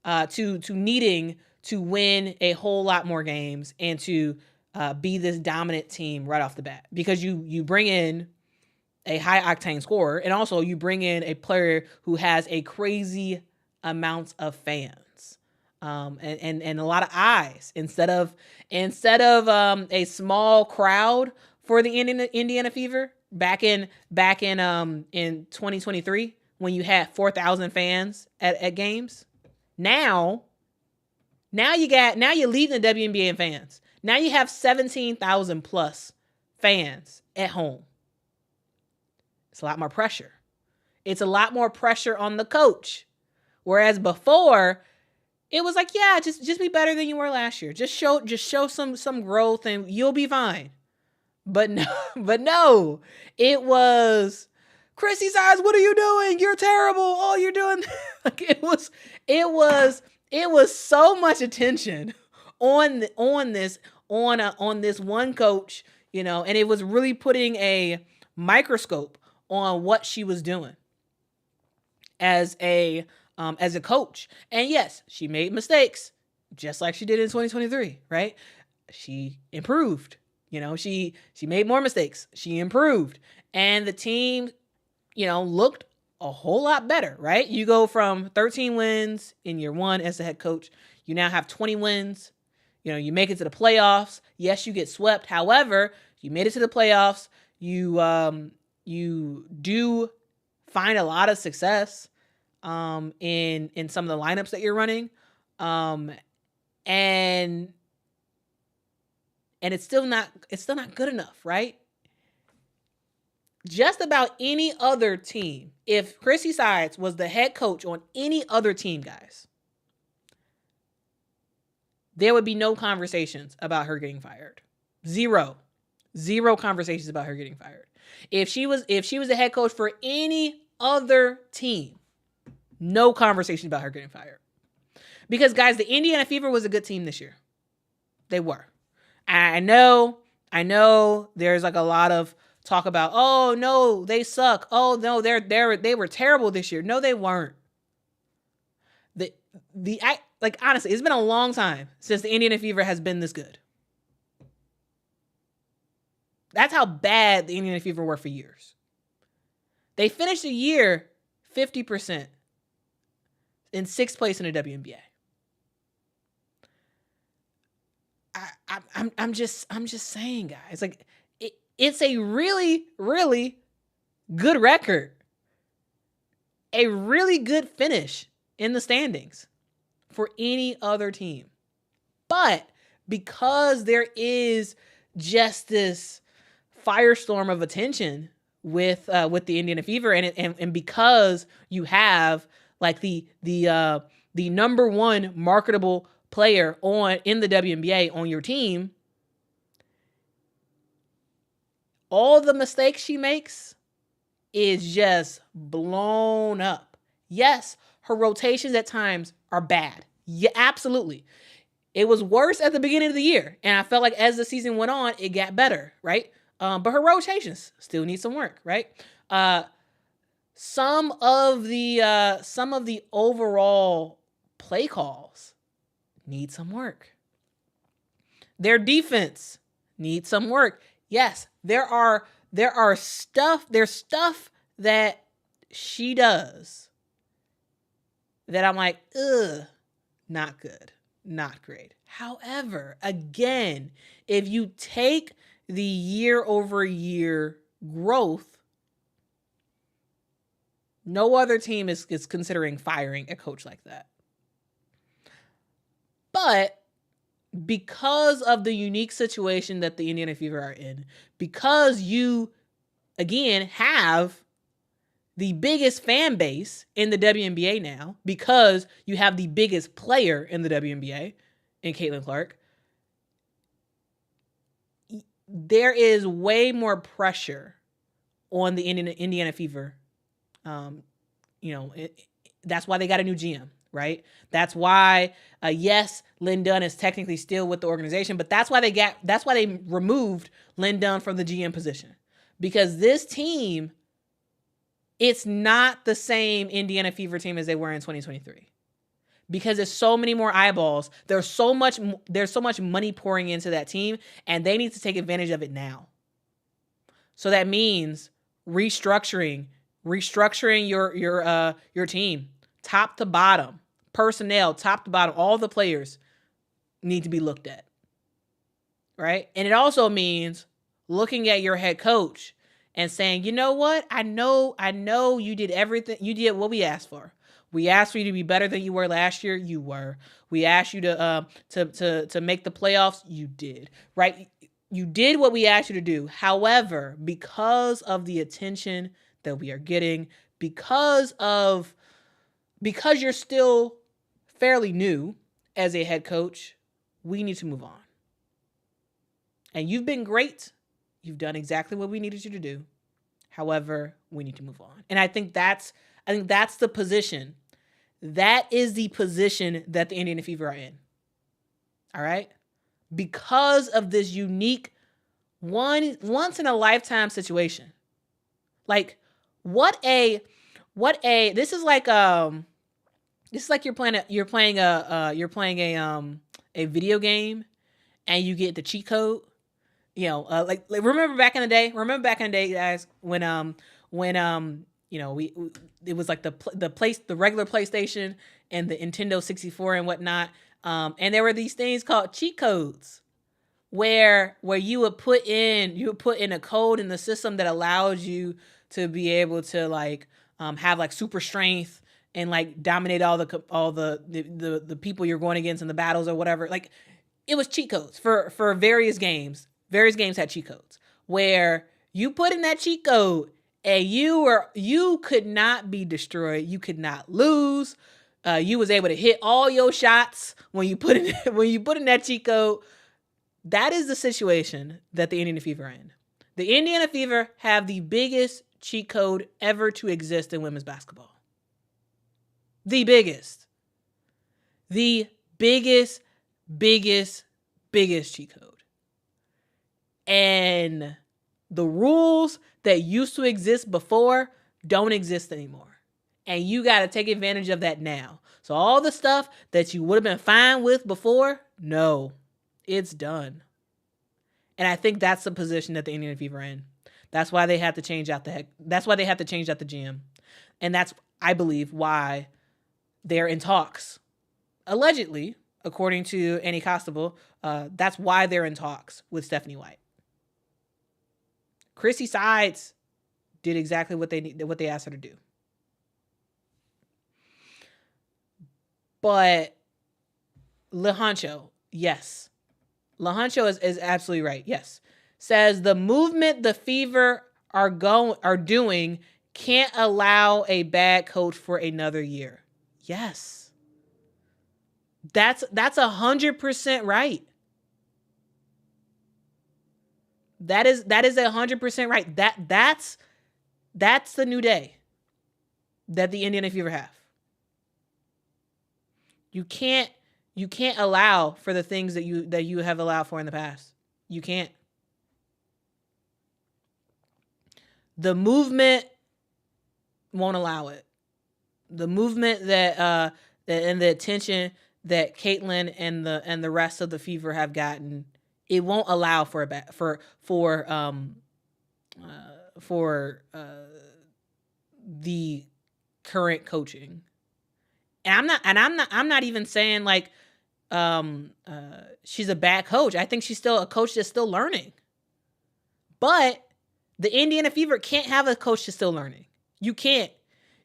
to needing to win a whole lot more games and to be this dominant team right off the bat, because you bring in a high octane scorer, and also you bring in a player who has a crazy amount of fans, and a lot of eyes instead of a small crowd for the Indiana Fever back in 2023 when you had 4,000 fans at games. Now you're leading the WNBA in fans. Now you have 17,000 plus fans at home. It's a lot more pressure. It's a lot more pressure on the coach. Whereas before, it was like, yeah, just be better than you were last year. Just show some growth and you'll be fine. But no, it was, Christie Sides, what are you doing? You're terrible. Oh, you're doing like it was so much attention on this one coach, and it was really putting a microscope on what she was doing as a coach. And yes, she made mistakes just like she did in 2023, right? She improved. She made more mistakes. She improved. And the team, looked a whole lot better, right? You go from 13 wins in year 1 as the head coach. You now have 20 wins. You make it to the playoffs. Yes, you get swept. However, you made it to the playoffs. You do find a lot of success in some of the lineups that you're running. And it's still not good enough, right? Just about any other team, if Christie Sides was the head coach on any other team, guys, there would be no conversations about her getting fired. Zero conversations about her getting fired. If she was the head coach for any other team, no conversations about her getting fired. Because, guys, the Indiana Fever was a good team this year. They were. I know there's like a lot of talk about, oh no, they suck. Oh no, they were terrible this year. No, they weren't. Honestly, it's been a long time since the Indiana Fever has been this good. That's how bad the Indiana Fever were for years. They finished the year 50% in 6th place in the WNBA. I'm just saying, guys. Like, it's a really, really good record. A really good finish in the standings for any other team. But because there is just this firestorm of attention with the Indiana Fever, and because you have like the the number one marketable player in the WNBA on your team, all the mistakes she makes is just blown up. Yes, her rotations at times are bad. Yeah, absolutely. It was worse at the beginning of the year, and I felt like as the season went on, it got better, right? But her rotations still need some work, right? Some of the overall play calls need some work. Their defense needs some work. Yes, there's stuff that she does that I'm like, not good, not great. However, again, if you take the year-over-year growth, no other team is considering firing a coach like that. But because of the unique situation that the Indiana Fever are in, because you, again, have the biggest fan base in the WNBA now, because you have the biggest player in the WNBA in Caitlin Clark, there is way more pressure on the Indiana Fever. That's why they got a new GM, right? That's why, yes, Lynn Dunn is technically still with the organization, but that's why they removed Lynn Dunn from the GM position, because this team, it's not the same Indiana Fever team as they were in 2023, because there's so many more eyeballs. There's so much money pouring into that team, and they need to take advantage of it now. So that means restructuring your team, top to bottom, personnel, top to bottom, all the players need to be looked at, right? And it also means looking at your head coach and saying, you know what? I know you did everything. You did what we asked for. We asked for you to be better than you were last year. You were. We asked you to make the playoffs. You did, right? You did what we asked you to do. However, because of the attention that we are getting, because you're still fairly new as a head coach, we need to move on. And you've been great. You've done exactly what we needed you to do. However, we need to move on. And I think that's the position. That is the position that the Indiana Fever are in. All right? Because of this unique once in a lifetime situation. Like this is like you're playing a video game and you get the cheat code. Like remember back in the day, guys, when it was like the regular PlayStation and the Nintendo 64 and whatnot. And there were these things called cheat codes where you would put in a code in the system that allows you to be able to have like super strength and like dominate all the people you're going against in the battles or whatever. Like it was cheat codes for various games. Various games had cheat codes where you put in that cheat code and you could not be destroyed. You could not lose. You was able to hit all your shots when you put in that cheat code. That is the situation that the Indiana Fever are in. The Indiana Fever have the biggest cheat code ever to exist in women's basketball. The biggest cheat code. And the rules that used to exist before don't exist anymore. And you got to take advantage of that now. So all the stuff that you would have been fine with before, no, it's done. And I think that's the position that the Indiana Fever are in. That's why they have to change out the GM. And that's, I believe, why they're in talks. Allegedly, according to Annie Costable, that's why they're in talks with Stephanie White. Christie Sides did exactly what they asked her to do. But LaHoncho, yes. LaHoncho is absolutely right. Yes. Says the movement the Fever are doing can't allow a bad coach for another year. Yes. That's 100% right. That is 100% right. That's the new day that the Indiana Fever have. You can't allow for the things that you have allowed for in the past. You can't. The movement won't allow it. The movement that and the attention that Caitlin and the rest of the Fever have gotten, it won't allow for the current coaching. And I'm not even saying like she's a bad coach. I think she's still a coach that's still learning. But the Indiana Fever can't have a coach that's still learning. You can't.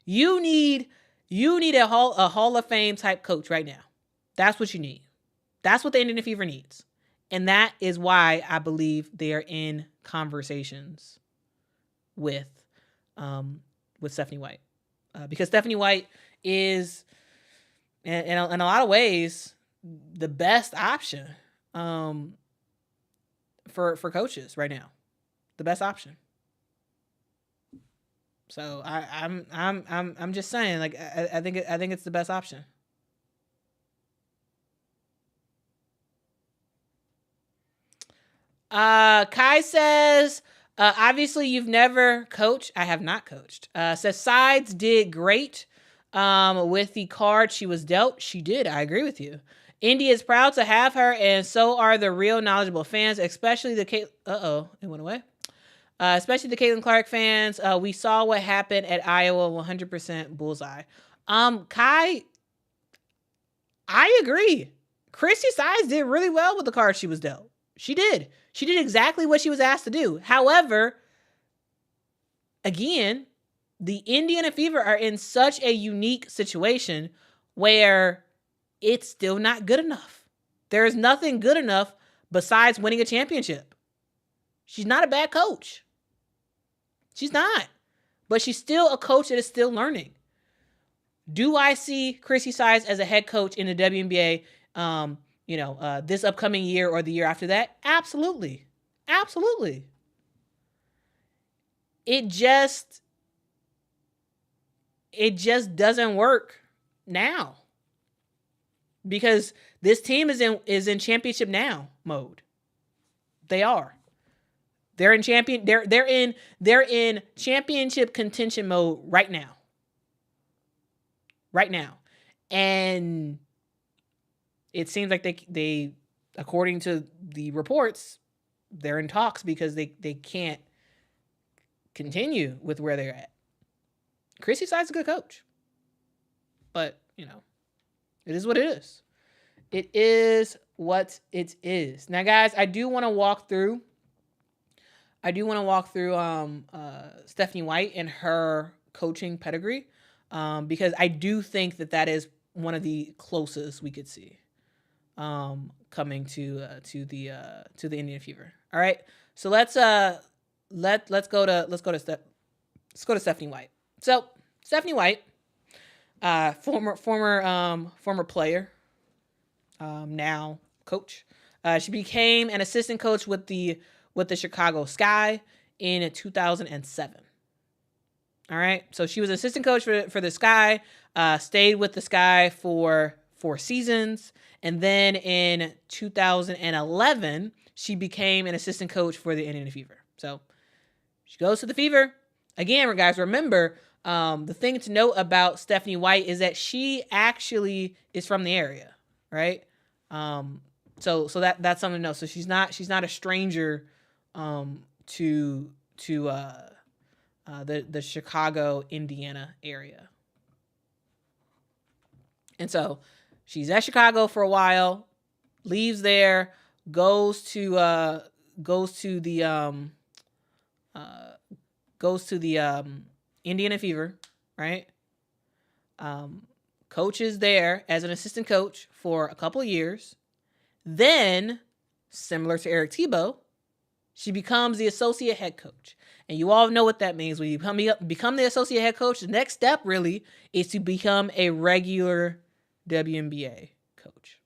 You need a Hall of Fame type coach right now. That's what you need. That's what the Indiana Fever needs. And that is why I believe they are in conversations with Stephanie White. Because Stephanie White is, in a lot of ways, the best option for coaches right now. The best option. So I'm just saying, like, I think it's the best option. Kai says, obviously you've never coached. I have not coached. Says Sides did great with the card she was dealt. She did. I agree with you. Indy is proud to have her, and so are the real knowledgeable fans, especially the it went away. Especially the Caitlin Clark fans. We saw what happened at Iowa, 100% bullseye. Kai, I agree. Christie Sides did really well with the card she was dealt. She did. She did exactly what she was asked to do. However, again, the Indiana Fever are in such a unique situation where it's still not good enough. There is nothing good enough besides winning a championship. She's not a bad coach. She's not. But she's still a coach that is still learning. Do I see Christie Sides as a head coach in the WNBA this upcoming year or the year after that? Absolutely. Absolutely. It just doesn't work now. Because this team is in championship now mode. They are. They're in championship contention mode right now. Right now. And it seems like they according to the reports, they're in talks because they can't continue with where they're at. Christie Sides is a good coach. But, it is what it is. It is what it is. Now, guys, I do want to walk through Stephanie White and her coaching pedigree because I do think that is one of the closest we could see coming to the Indiana Fever. All right, so let's go to Stephanie White. So Stephanie White, former player, now coach. She became an assistant coach with the Chicago Sky in 2007. All right. So she was assistant coach for the Sky, stayed with the Sky for 4 seasons. And then in 2011, she became an assistant coach for the Indiana Fever. So she goes to the Fever. Again, guys, remember, the thing to note about Stephanie White is that she actually is from the area, right? So that's something to know. So she's not a stranger to the Chicago, Indiana area. And so she's at Chicago for a while, leaves there, goes to the Indiana Fever, right? Coaches there as an assistant coach for a couple of years. Then, similar to Eric Thibault, she becomes the associate head coach. And you all know what that means. When you become the associate head coach, the next step really is to become a regular WNBA coach.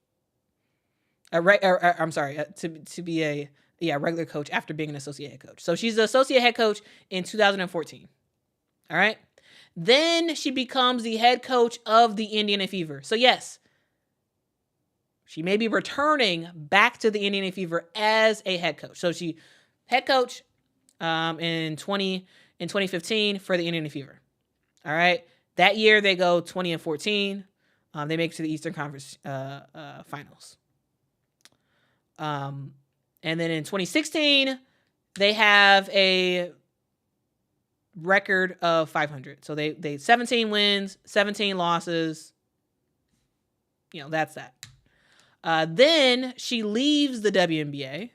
To be a regular coach after being an associate head coach. So she's the associate head coach in 2014. All right. Then she becomes the head coach of the Indiana Fever. So yes, she may be returning back to the Indiana Fever as a head coach. So she head coach in 2015 for the Indiana Fever. All right. That year they go 20-14. They make it to the Eastern Conference Finals. And then in 2016, they have a record of 500. So they 17 wins, 17 losses. That's that. Then she leaves the WNBA.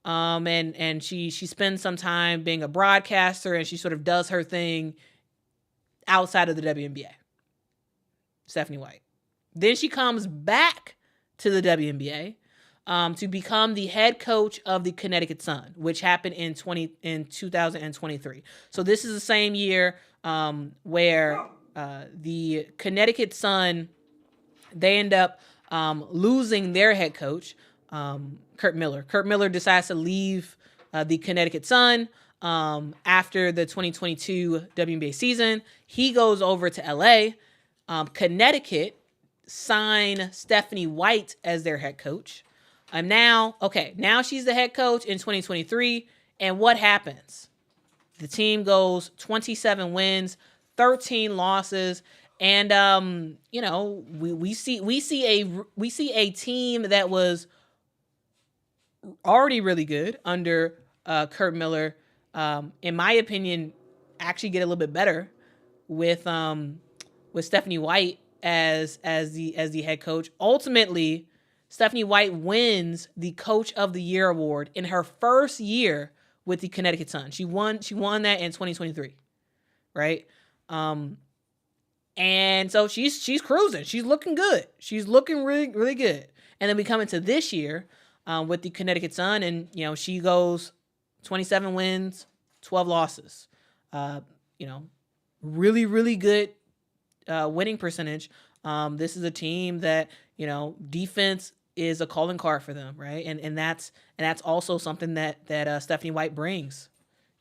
And she spends some time being a broadcaster, and she sort of does her thing outside of the WNBA. Stephanie White. Then she comes back to the WNBA to become the head coach of the Connecticut Sun, which happened in 2023. So this is the same year where the Connecticut Sun, they end up losing their head coach, Curt Miller. Curt Miller decides to leave the Connecticut Sun after the 2022 WNBA season. He goes over to LA. Connecticut sign Stephanie White as their head coach. Now she's the head coach in 2023. And what happens? The team goes 27 wins, 13 losses. And, we see a team that was already really good under Curt Miller. In my opinion, actually get a little bit better with Stephanie White as the head coach. Ultimately, Stephanie White wins the Coach of the Year award in her first year with the Connecticut Sun. She won that in 2023, right? And so she's cruising. She's looking good. She's looking really, really good. And then we come into this year with the Connecticut Sun, and she goes 27 wins, 12 losses. Really, really good winning percentage. This is a team that defense is a calling card for them, right? And that's also something that Stephanie White brings.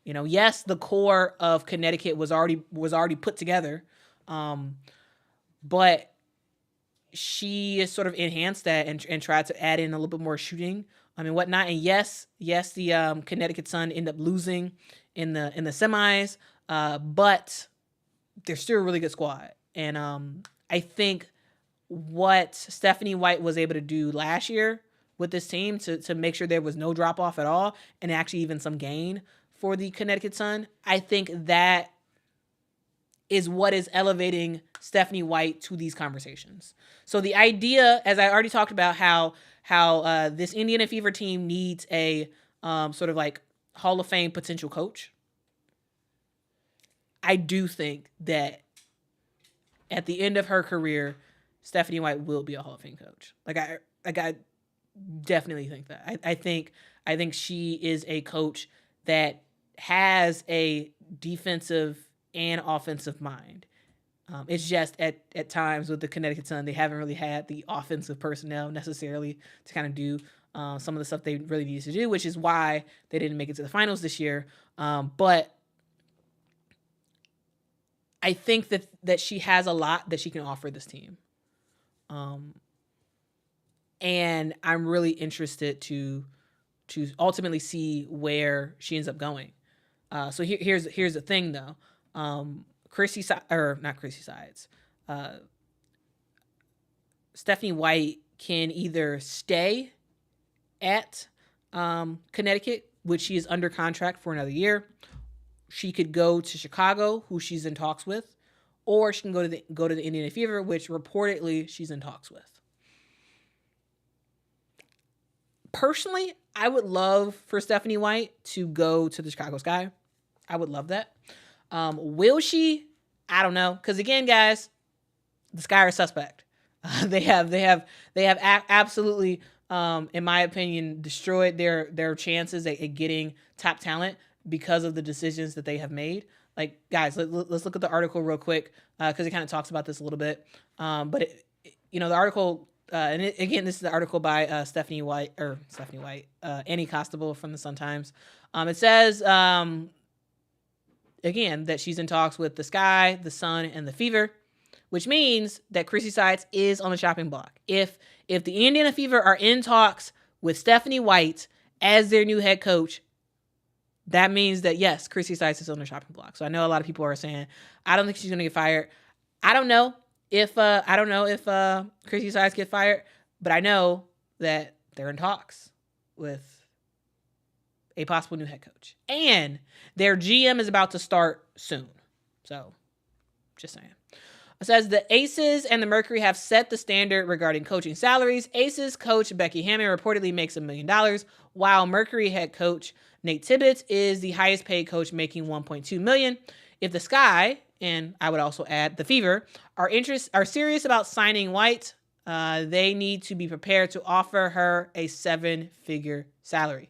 Yes, the core of Connecticut was already put together, but she sort of enhanced that and tried to add in a little bit more shooting, whatnot. And yes, the Connecticut Sun end up losing in the semis, but they're still a really good squad. And I think what Stephanie White was able to do last year with this team to make sure there was no drop off at all, and actually even some gain for the Connecticut Sun, I think that is what is elevating Stephanie White to these conversations. So the idea, as I already talked about, how this Indiana Fever team needs a sort of like Hall of Fame potential coach. I do think that at the end of her career, Stephanie White will be a Hall of Fame coach. I definitely think that. I think she is a coach that has a defensive and offensive mind. It's just at times with the Connecticut Sun, they haven't really had the offensive personnel necessarily to kind of do some of the stuff they really needed to do, which is why they didn't make it to the finals this year. But I think that she has a lot that she can offer this team. And I'm really interested to ultimately see where she ends up going. So here's the thing though. Christie Sides. Stephanie White can either stay at Connecticut, which she is under contract for another year. She could go to Chicago, who she's in talks with, or she can go to the Indiana Fever, which reportedly she's in talks with. Personally, I would love for Stephanie White to go to the Chicago Sky. I would love that. Will she? I don't know. Because again, guys, the Sky are suspect. They have absolutely, in my opinion, destroyed their chances at getting top talent because of the decisions that they have made. Like, guys, let's look at the article real quick because it kind of talks about this a little bit. But the article again, this is the article by Annie Costable from the Sun-Times. It says, again, that she's in talks with the Sky, the Sun, and the Fever, which means that Christie Sides is on the chopping block. If the Indiana Fever are in talks with Stephanie White as their new head coach, that means that, yes, Christie Sides is on the chopping block. So I know a lot of people are saying, I don't think she's going to get fired. I don't know if Christie Sides get fired, but I know that they're in talks with a possible new head coach. And their GM is about to start soon. So, just saying. It says the Aces and the Mercury have set the standard regarding coaching salaries. Aces coach Becky Hammond reportedly makes $1 million, while Mercury head coach Nate Tibbetts is the highest paid coach, making $1.2 million. If the Sky, and I would also add the Fever, are serious about signing White, they need to be prepared to offer her a 7-figure salary.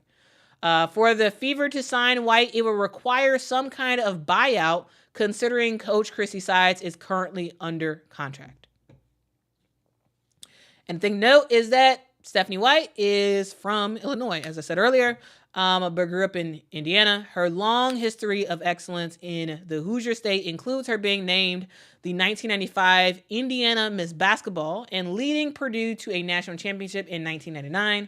For the Fever to sign White, it will require some kind of buyout, considering Coach Christie Sides is currently under contract. And the thing to note is that Stephanie White is from Illinois, as I said earlier, but grew up in Indiana. Her long history of excellence in the Hoosier State includes her being named the 1995 Indiana Miss Basketball and leading Purdue to a national championship in 1999.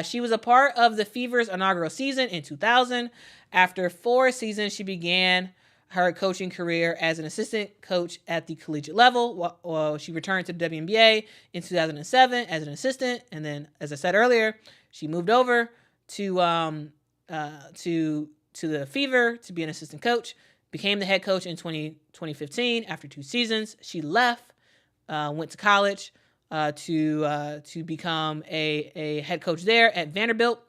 She was a part of the Fever's inaugural season in 2000. After 4 seasons, she began her coaching career as an assistant coach at the collegiate level. While she returned to the WNBA in 2007 as an assistant, and then, as I said earlier, she moved over to the Fever to be an assistant coach. Became the head coach in 2015 after 2 seasons. She left, went to college to become a head coach there at Vanderbilt,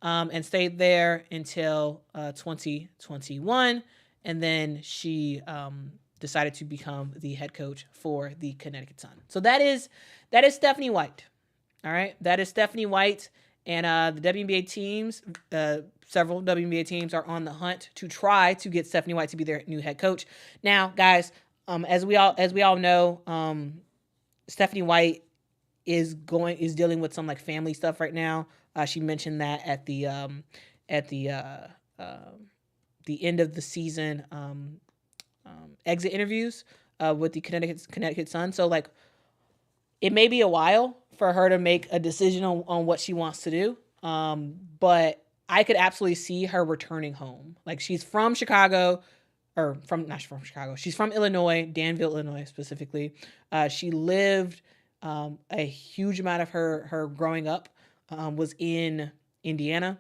and stayed there until 2021. And then she decided to become the head coach for the Connecticut Sun. So that is Stephanie White. All right, that is Stephanie White, and the WNBA teams, several WNBA teams are on the hunt to try to get Stephanie White to be their new head coach. Now, guys, as we all know, Stephanie White is dealing with some like family stuff right now. She mentioned that at the end of the season exit interviews with the Connecticut Sun. So like, it may be a while for her to make a decision on what she wants to do. But I could absolutely see her returning home. Like, she's from Chicago, not from Chicago. She's from Illinois, Danville, Illinois specifically. She lived a huge amount of her growing up was in Indiana.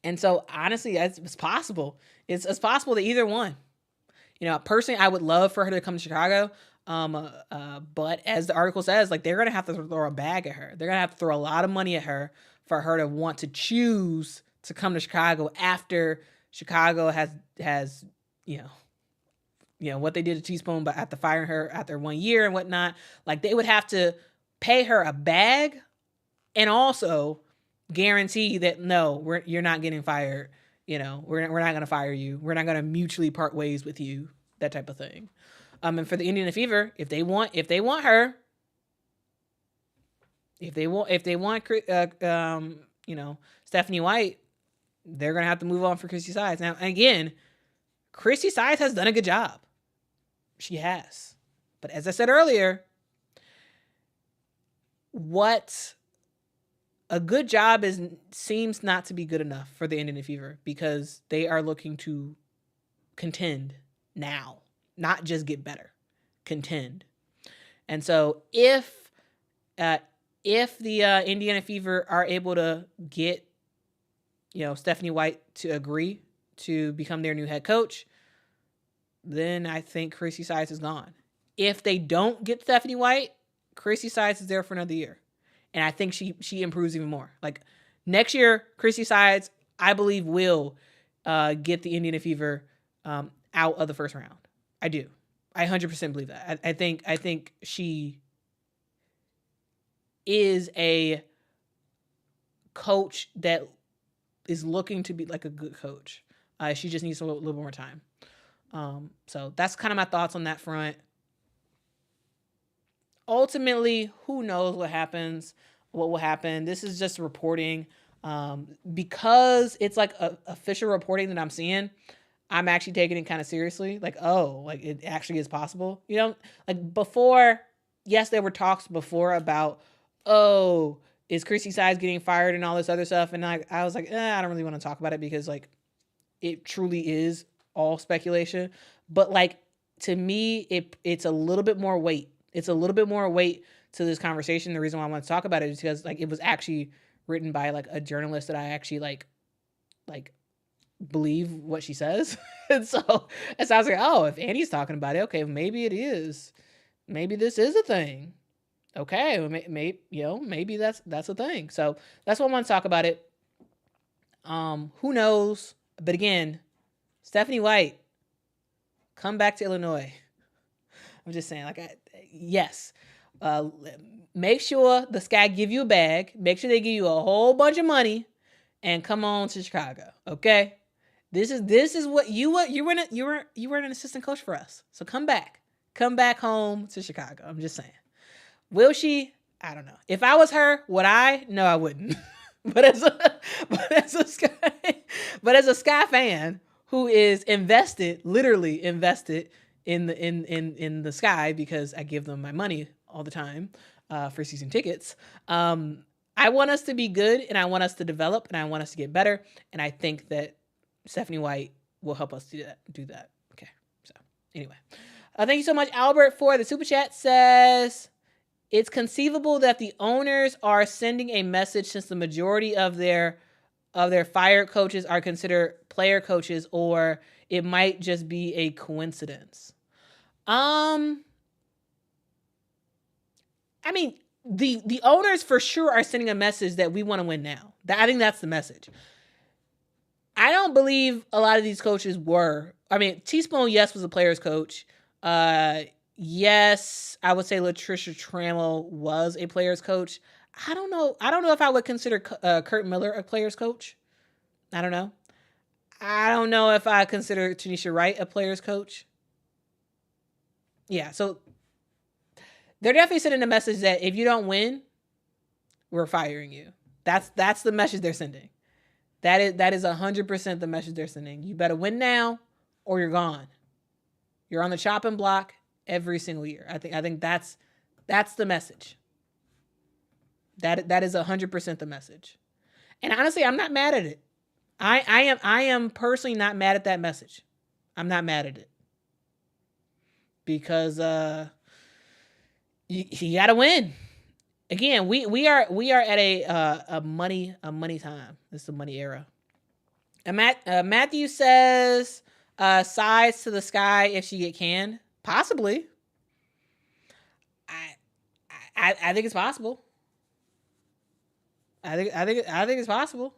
And so, honestly, it's possible. It's possible that either one. You know, personally, I would love for her to come to Chicago. But as the article says, like, they're going to have to throw a bag at her. They're going to have to throw a lot of money at her for her to want to choose to come to Chicago after Chicago has you know what they did to Teaspoon, but after firing her after 1 year and whatnot. Like, they would have to pay her a bag and also guarantee that, no, you're not getting fired. You know, we're not going to fire you. We're not going to mutually part ways with you. That type of thing. And for the Indiana Fever, if they want her, if they want Stephanie White, they're going to have to move on for Christie Sides. Now, again, Christie Sides has done a good job. She has. But as I said earlier, what a good job seems not to be good enough for the Indiana Fever, because they are looking to contend now, not just get better, contend. And so if the Indiana Fever are able to get, Stephanie White to agree to become their new head coach, then I think Christie Sides is gone. If they don't get Stephanie White, Christie Sides is there for another year. And I think she improves even more. Like, next year, Christie Sides, I believe, will get the Indiana Fever out of the first round. I do. I 100% believe that. I think she is a coach that is looking to be like a good coach. She just needs a little more time. So that's kind of my thoughts on that front. ultimately, who knows what happens, what will happen. This is just reporting. Because it's like official reporting that I'm seeing, I'm actually taking it kind of seriously. Like, oh, like it actually is possible. You know, like before, yes, there were talks before about, oh, is Christie Sides getting fired and all this other stuff. And I was like, I don't really want to talk about it because like it truly is all speculation. But like to me, it's a little bit more weight. It's a little bit more weight to this conversation. The reason why I want to talk about it is because like it was actually written by like a journalist that I actually like believe what she says. And so I was like, oh, if Annie's talking about it, okay, maybe it is. Maybe this is a thing. Okay, maybe that's a thing. So that's why I want to talk about it. Who knows? But again, Stephanie White, come back to Illinois. I'm just saying, like, yes. Make sure the Sky give you a bag. Make sure they give you a whole bunch of money, and come on to Chicago. Okay, this is what you were an assistant coach for us. So come back home to Chicago. I'm just saying. Will she? I don't know. If I was her, would I? No, I wouldn't. but as a Sky fan who is literally invested in the Sky because I give them my money all the time for season tickets. I want us to be good, and I want us to develop, and I want us to get better. And I think that Stephanie White will help us do that. Okay. So anyway, thank you so much, Albert, for the super chat. Says it's conceivable that the owners are sending a message since the majority of their fired coaches are considered player coaches, or it might just be a coincidence. I mean, the owners for sure are sending a message that we want to win now. I think that's the message. I don't believe a lot of these coaches were. I mean, Teaspoon, yes, was a player's coach. Yes, I would say Latricia Trammell was a player's coach. I don't know if I would consider Kurt Miller a player's coach. I don't know. I don't know if I consider Tanisha Wright a player's coach. Yeah, so they're definitely sending a message that if you don't win, we're firing you. That's the message they're sending. That is 100% the message they're sending. You better win now, or you're gone. You're on the chopping block every single year. I think that's the message. That is 100% the message. And honestly, I'm not mad at it. I am personally not mad at that message. I'm not mad at it. Because you got to win. Again, we are at a money time. This is a money era. And Matthew says sides to the Sky if she get canned. Possibly. I think it's possible. I think it's possible.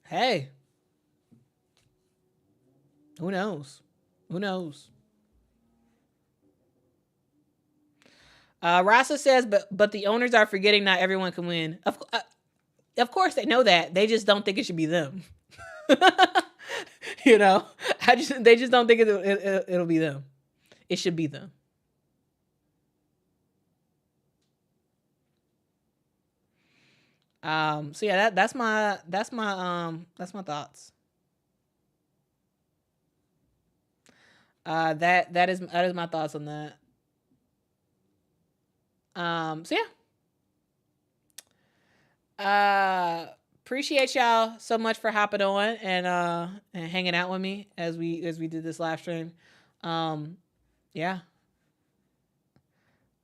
Hey. Who knows? Rasa says, but the owners are forgetting not everyone can win. Of course they know that. They just don't think it should be them. You know, they just don't think it'll be them. It should be them. So yeah, that's my thoughts. That is my thoughts on that. So yeah. Appreciate y'all so much for hopping on and hanging out with me as we did this live stream. Yeah.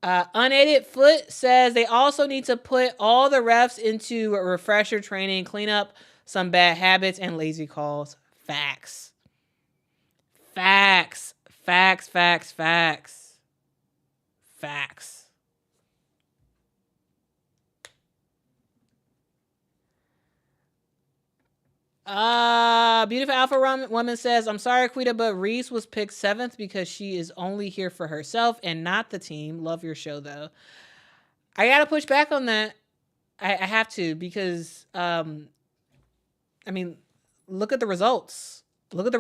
Unaided Foot says they also need to put all the refs into refresher training, clean up some bad habits and lazy calls. Facts. Beautiful Alpha Woman says, I'm sorry, Quita, but Reese was picked 7th because she is only here for herself and not the team. Love your show, though. I gotta push back on that. I have to because, I mean, look at the results. Look at the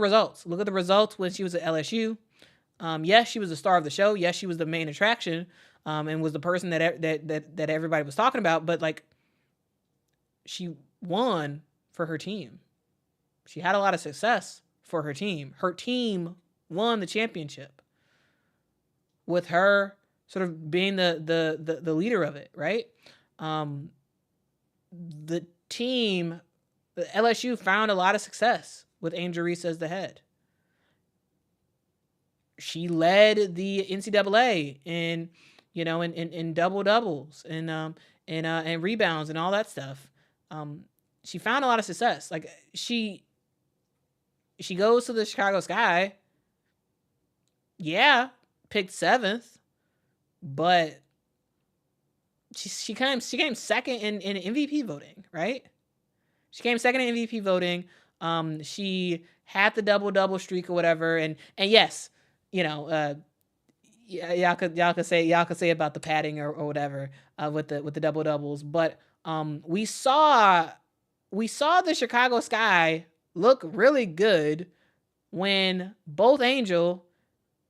results when she was at LSU. Yes, she was the star of the show. Yes, she was the main attraction. and was the person that everybody was talking about. But like, she won for her team. She had a lot of success for her team. Her team won the championship with her sort of being the leader of it, right? The team, LSU, found a lot of success with Angel Reese as the head. She led the NCAA in double doubles and rebounds and all that stuff. She found a lot of success. Like she goes to the Chicago Sky. Yeah, picked 7th, but she came second in MVP voting, right? She came second in MVP voting. She had the double streak or whatever, and yes, y'all could say about the padding or whatever with the double doubles, but we saw the Chicago Sky look really good when both Angel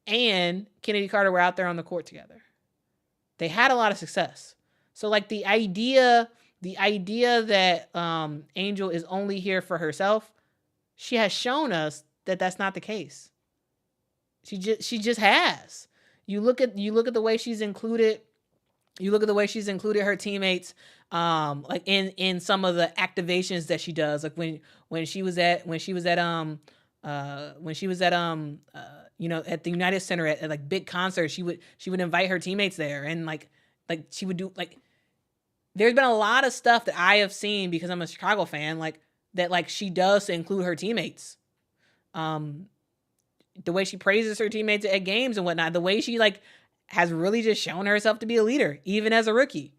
and Kennedy Carter were out there on the court together. They had a lot of success. So like the idea that Angel is only here for herself, she has shown us that that's not the case. She just has. You look at the way she's included. You look at the way she's included her teammates, like in some of the activations that she does, like when she was at at the United Center at like big concerts, she would invite her teammates there, and like she would do like. There's been a lot of stuff that I have seen because I'm a Chicago fan, like that, like she does to include her teammates. The way she praises her teammates at games and whatnot, the way she like has really just shown herself to be a leader, even as a rookie.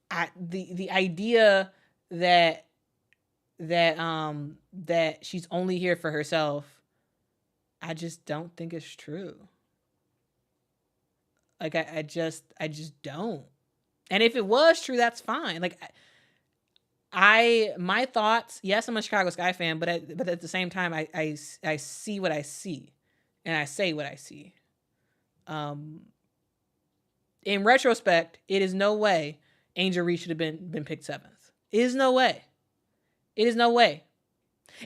The idea that she's only here for herself, I just don't think it's true. Like I just don't. And if it was true, that's fine. Like my thoughts, yes, I'm a Chicago Sky fan, but at the same time, I see what I see, and I say what I see. In retrospect, it is no way Angel Reese should have been picked 7th. It is no way. It is no way.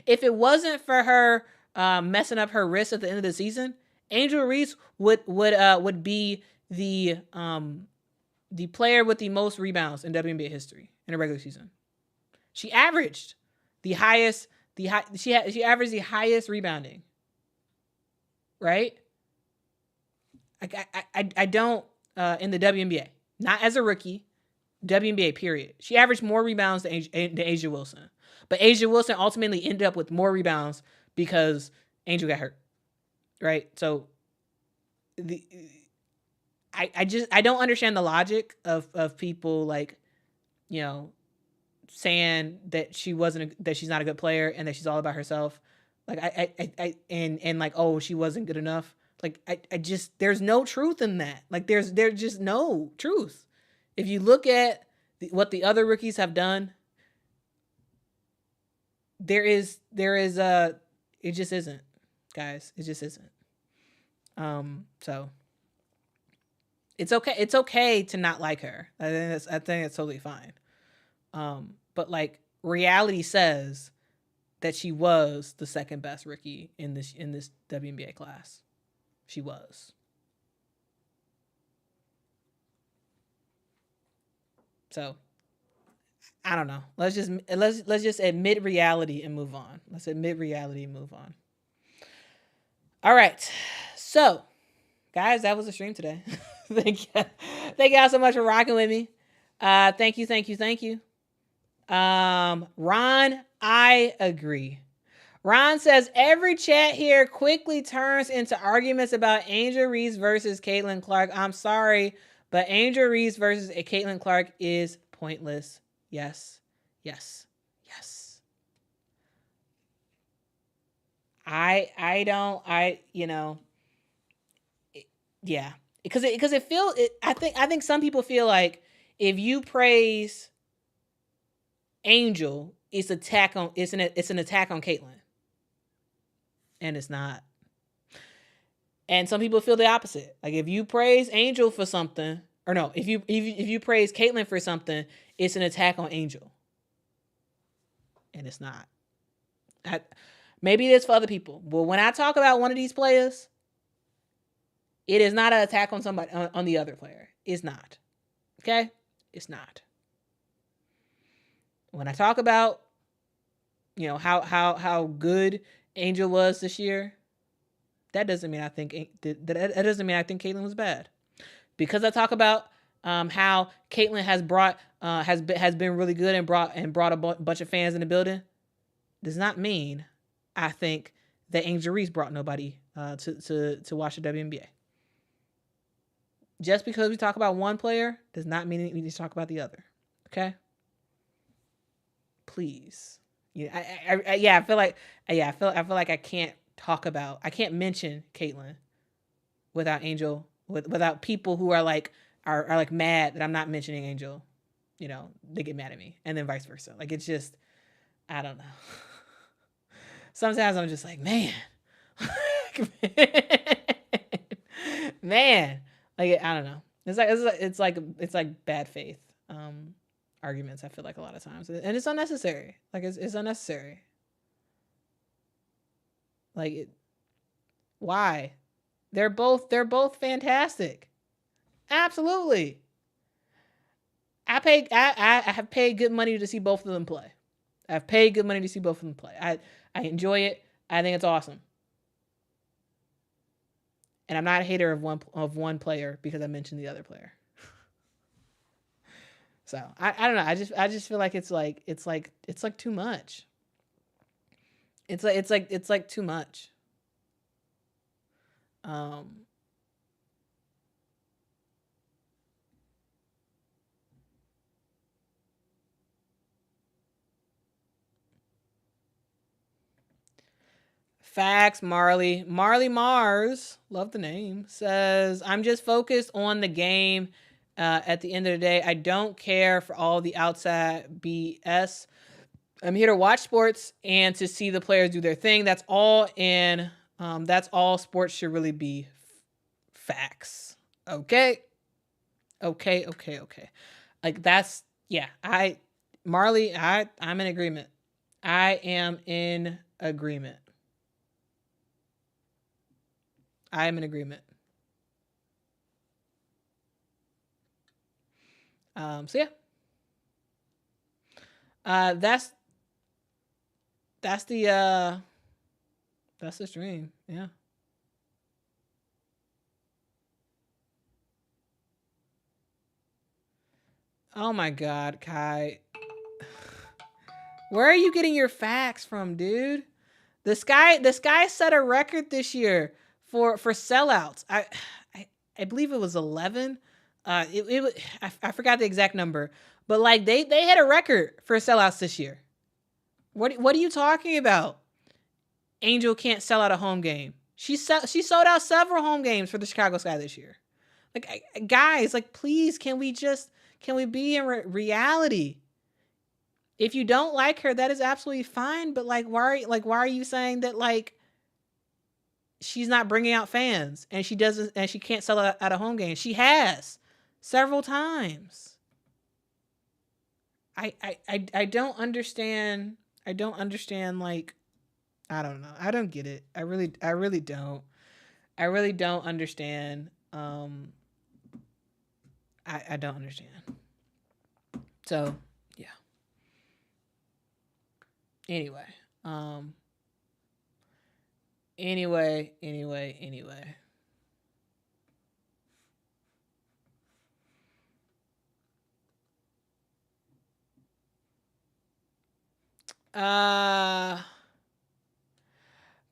If it wasn't for her messing up her wrist at the end of the season, Angel Reese would be the player with the most rebounds in WNBA history in a regular season. She averaged the highest. She averaged the highest rebounding. Right. I don't in the WNBA, not as a rookie. WNBA period. She averaged more rebounds than A'ja Wilson, but A'ja Wilson ultimately ended up with more rebounds because Angel got hurt. Right. So I don't understand the logic of people like, saying that that she's not a good player and that she's all about herself. Like and like, oh, she wasn't good enough. Like I just, there's no truth in that. Like there's just no truth. If you look at what the other rookies have done, it just isn't, guys. It just isn't. So it's okay. It's okay to not like her. I think it's totally fine. But like reality says that she was the second best rookie in this WNBA class. She was. So I don't know. Let's just admit reality and move on. Let's admit reality and move on. All right. So, guys, that was the stream today. Thank y'all so much for rocking with me. Thank you. Ron, I agree. Ron says every chat here quickly turns into arguments about Angel Reese versus Caitlin Clark. I'm sorry, but Angel Reese versus Caitlin Clark is pointless. Yes. Yeah. Because it feels, I think some people feel like if you praise Angel, it's an attack on Caitlin. And it's not. And some people feel the opposite. Like if you praise Angel for something, or no, if you praise Caitlyn for something, it's an attack on Angel. And it's not. Maybe it is for other people. But when I talk about one of these players, it is not an attack on somebody on the other player. It's not. Okay? It's not. When I talk about, how good Angel was this year, that doesn't mean I think that doesn't mean I think Caitlyn was bad. Because I talk about how Caitlyn has been really good and brought a bunch of fans in the building, does not mean I think that Angel Reese brought nobody to watch the WNBA. Just because we talk about one player does not mean we need to talk about the other. Okay? Please. I feel like I can't mention Caitlyn without Angel, without people who are like mad that I'm not mentioning Angel. They get mad at me, and then vice versa. Like, it's just, I don't know. Sometimes I'm just like, man, man. Like, I don't know. It's like bad faith arguments. I feel like a lot of times, and it's unnecessary. Like, it's unnecessary. Like, why? They're both fantastic. Absolutely. I have paid good money to see both of them play. I've paid good money to see both of them play. I enjoy it. I think it's awesome. And I'm not a hater of one player because I mentioned the other player. So I don't know. I just feel like it's like too much. It's like too much. Facts, Marley Mars, love the name, says, I'm just focused on the game. At the end of the day, I don't care for all the outside BS. I'm here to watch sports and to see the players do their thing. That's all sports should really be. Facts. Okay. Like, that's, yeah, Marley, I'm in agreement. I am in agreement. So yeah. That's the stream. Yeah. Oh my God, Kai. Where are you getting your facts from, dude? The Sky set a record this year for sellouts. I believe it was 11. I forgot the exact number, but like they had a record for sellouts this year. What are you talking about? Angel can't sell out a home game. She sold out several home games for the Chicago Sky this year. Like, guys, like, please, can we be in reality? If you don't like her, that is absolutely fine. But like, why are you saying that like she's not bringing out fans and she can't sell out at a home game? She has several times. I don't understand. I don't understand. Like, I don't know. I don't get it. I really don't. I really don't understand. I don't understand. So yeah. Anyway. Anyway.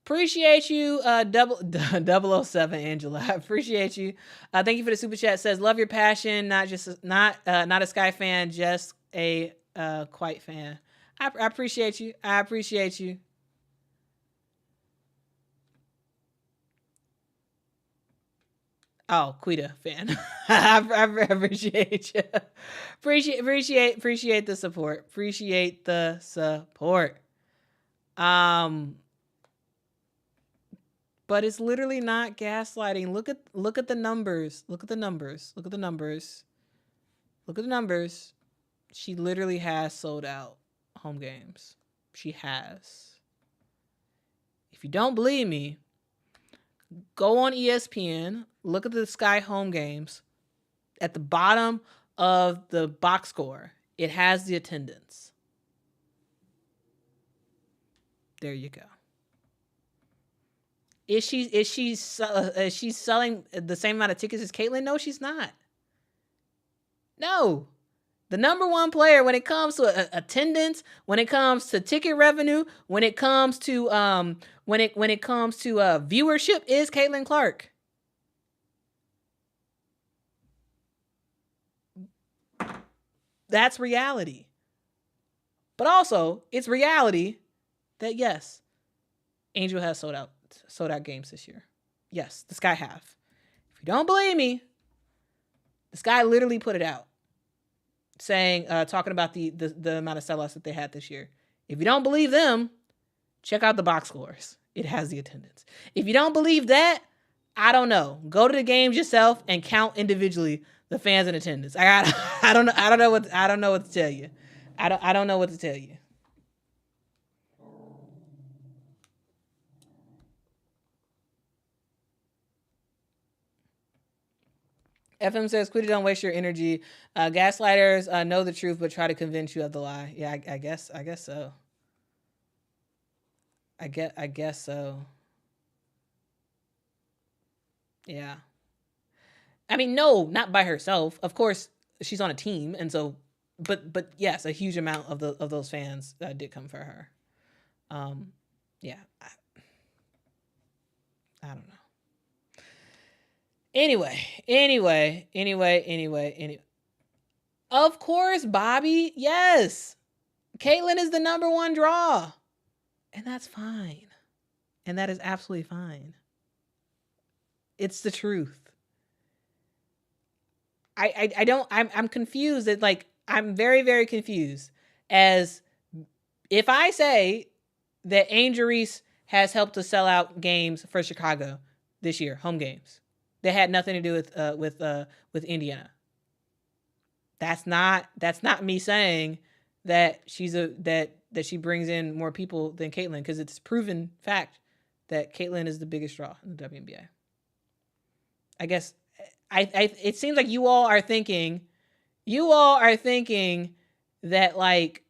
Appreciate you, 007 Angela. I appreciate you. Thank you for the super chat. Says, love your passion, not a Sky fan, just a Quite fan. I appreciate you. I appreciate you. Oh, Quita fan. I appreciate you. Appreciate the support. Appreciate the support. But it's literally not gaslighting. Look at the numbers. Look at the numbers. Look at the numbers. Look at the numbers. She literally has sold out home games. She has. If you don't believe me, go on ESPN, look at the Sky home games. At the bottom of the box score, it has the attendance. There you go. Is she selling the same amount of tickets as Caitlyn? No, she's not. No. The number one player when it comes to attendance, when it comes to ticket revenue, when it comes to viewership is Caitlyn Clark. That's reality. But also, it's reality that yes, Angel has sold out games this year. Yes, the Sky have. If you don't believe me, the Sky literally put it out, saying, talking about the amount of sellouts that they had this year. If you don't believe them, check out the box scores. It has the attendance. If you don't believe that, I don't know. Go to the games yourself and count individually the fans in attendance. I don't know what to tell you. I don't know what to tell you. FM says, Quita, don't waste your energy. Gaslighters know the truth, but try to convince you of the lie. Yeah, I guess so. I guess so. Yeah. I mean, no, not by herself. Of course, she's on a team, and so, but yes, a huge amount of those fans did come for her. Yeah. I don't know. Anyway. Of course, Bobby. Yes. Caitlyn is the number one draw. And that's fine. And that is absolutely fine. It's the truth. I'm confused that, like, I'm very, very confused as if I say that Angel Reese has helped to sell out games for Chicago this year, home games. That had nothing to do with Indiana. That's not me saying that that she brings in more people than Caitlyn, because it's proven fact that Caitlyn is the biggest draw in the WNBA. I guess it seems like you all are thinking that, like,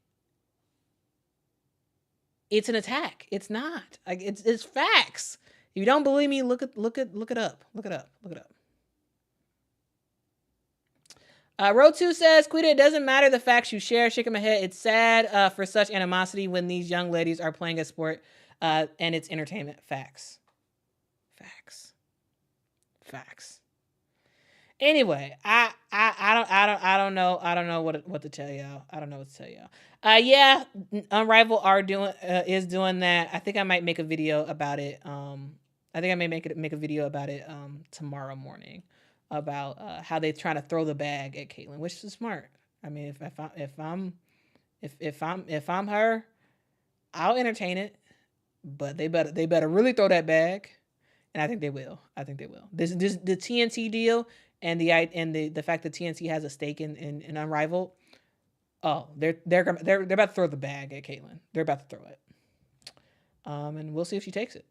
it's an attack. It's not. Like, it's facts. If you don't believe me, look it up. Row 2 says, Quita, it doesn't matter the facts you share. Shaking my head. It's sad for such animosity when these young ladies are playing a sport and it's entertainment. Facts. Anyway, I don't know what to tell y'all. Yeah, Unrivaled is doing that. I think I might make a video about it. I think I may make a video about it tomorrow morning, about how they try to throw the bag at Caitlyn, which is smart. I mean, if I'm her, I'll entertain it, but they better really throw that bag, and I think they will. This the TNT deal and the fact that TNT has a stake in Unrivaled. Oh, they're about to throw the bag at Caitlyn. They're about to throw it, and we'll see if she takes it.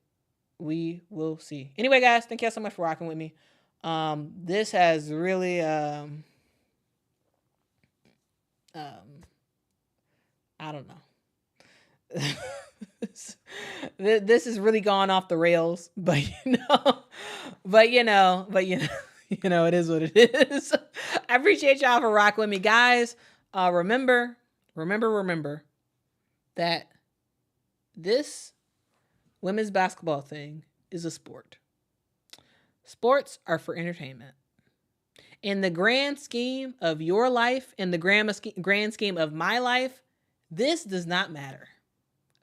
We will see. Anyway, guys, thank you so much for rocking with me. This has really I don't know. This has really gone off the rails, but you know, it is what it is. I appreciate y'all for rocking with me, guys. Remember that this women's basketball thing is a sport. Sports are for entertainment. In the grand scheme of your life, in the grand scheme of my life, this does not matter.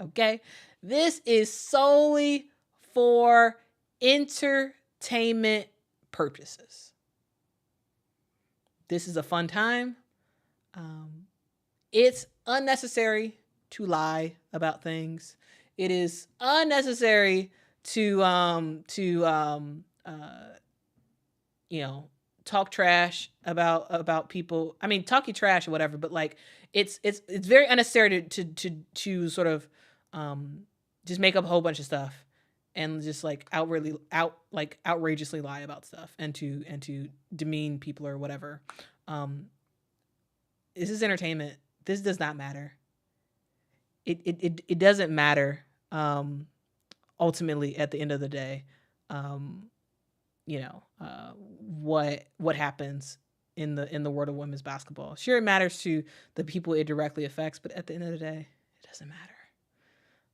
Okay? This is solely for entertainment purposes. This is a fun time. It's unnecessary to lie about things. It is unnecessary you know, talk trash about people. I mean, talking trash or whatever, but like it's very unnecessary to sort of just make up a whole bunch of stuff and just like outrageously lie about stuff and to demean people or whatever. This is entertainment. This does not matter. It doesn't matter. Ultimately, at the end of the day, what happens in the world of women's basketball. Sure, it matters to the people it directly affects, but at the end of the day, it doesn't matter.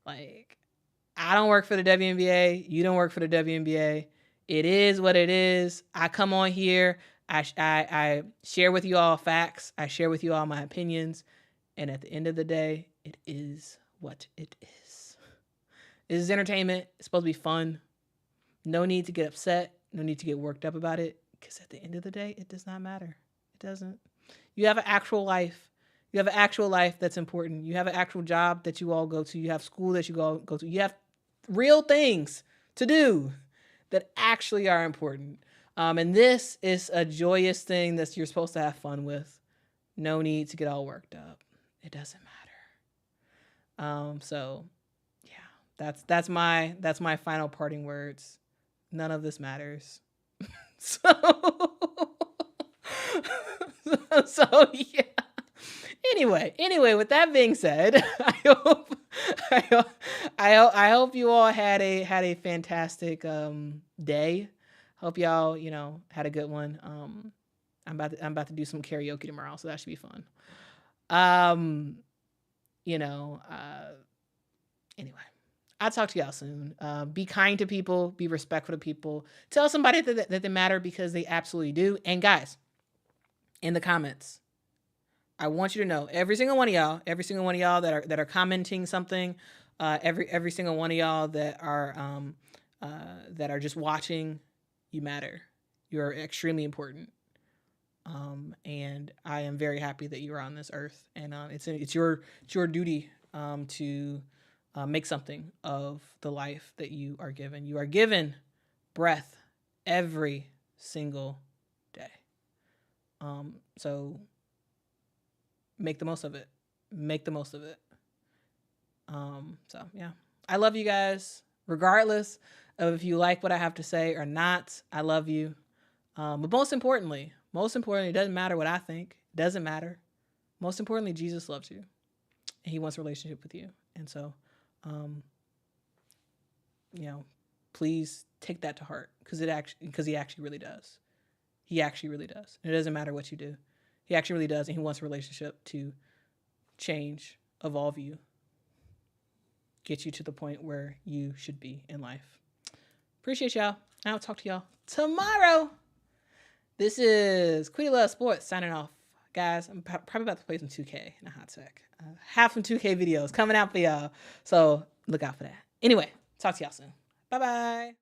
Like, I don't work for the WNBA. You don't work for the WNBA. It is what it is. I come on here. I share with you all facts. I share with you all my opinions. And at the end of the day, it is what it is. This is entertainment. It's supposed to be fun. No need to get upset. No need to get worked up about it. Because at the end of the day, it does not matter. It doesn't. You have an actual life. You have an actual life that's important. You have an actual job that you all go to. You have school that you go to. You have real things to do that actually are important. And this is a joyous thing that you're supposed to have fun with. No need to get all worked up. It doesn't matter. So yeah, that's my final parting words. None of this matters. So yeah. Anyway, with that being said, I hope you all had a fantastic day. Hope y'all, had a good one. I'm about to do some karaoke tomorrow, so that should be fun. Anyway, I'll talk to y'all soon. Be kind to people, be respectful to people. Tell somebody that they matter, because they absolutely do. And guys, in the comments, I want you to know, every single one of y'all that are commenting something, every single one of y'all that are just watching, you matter. You're extremely important. And I am very happy that you are on this earth, and it's your duty to make something of the life that you are given. You are given breath every single day. So make the most of it. So yeah, I love you guys, regardless of if you like what I have to say or not. I love you. But most importantly, it doesn't matter what I think. It doesn't matter. Most importantly, Jesus loves you, and he wants a relationship with you. And so, please take that to heart, because he actually really does. He actually really does. And it doesn't matter what you do. He actually really does, and he wants a relationship to change, evolve you, get you to the point where you should be in life. Appreciate y'all. I'll talk to y'all tomorrow. This is Quita Loves Sports signing off. Guys, I'm probably about to play some 2K in a hot sec. Have some 2K videos coming out for y'all, so look out for that. Anyway, talk to y'all soon. Bye-bye.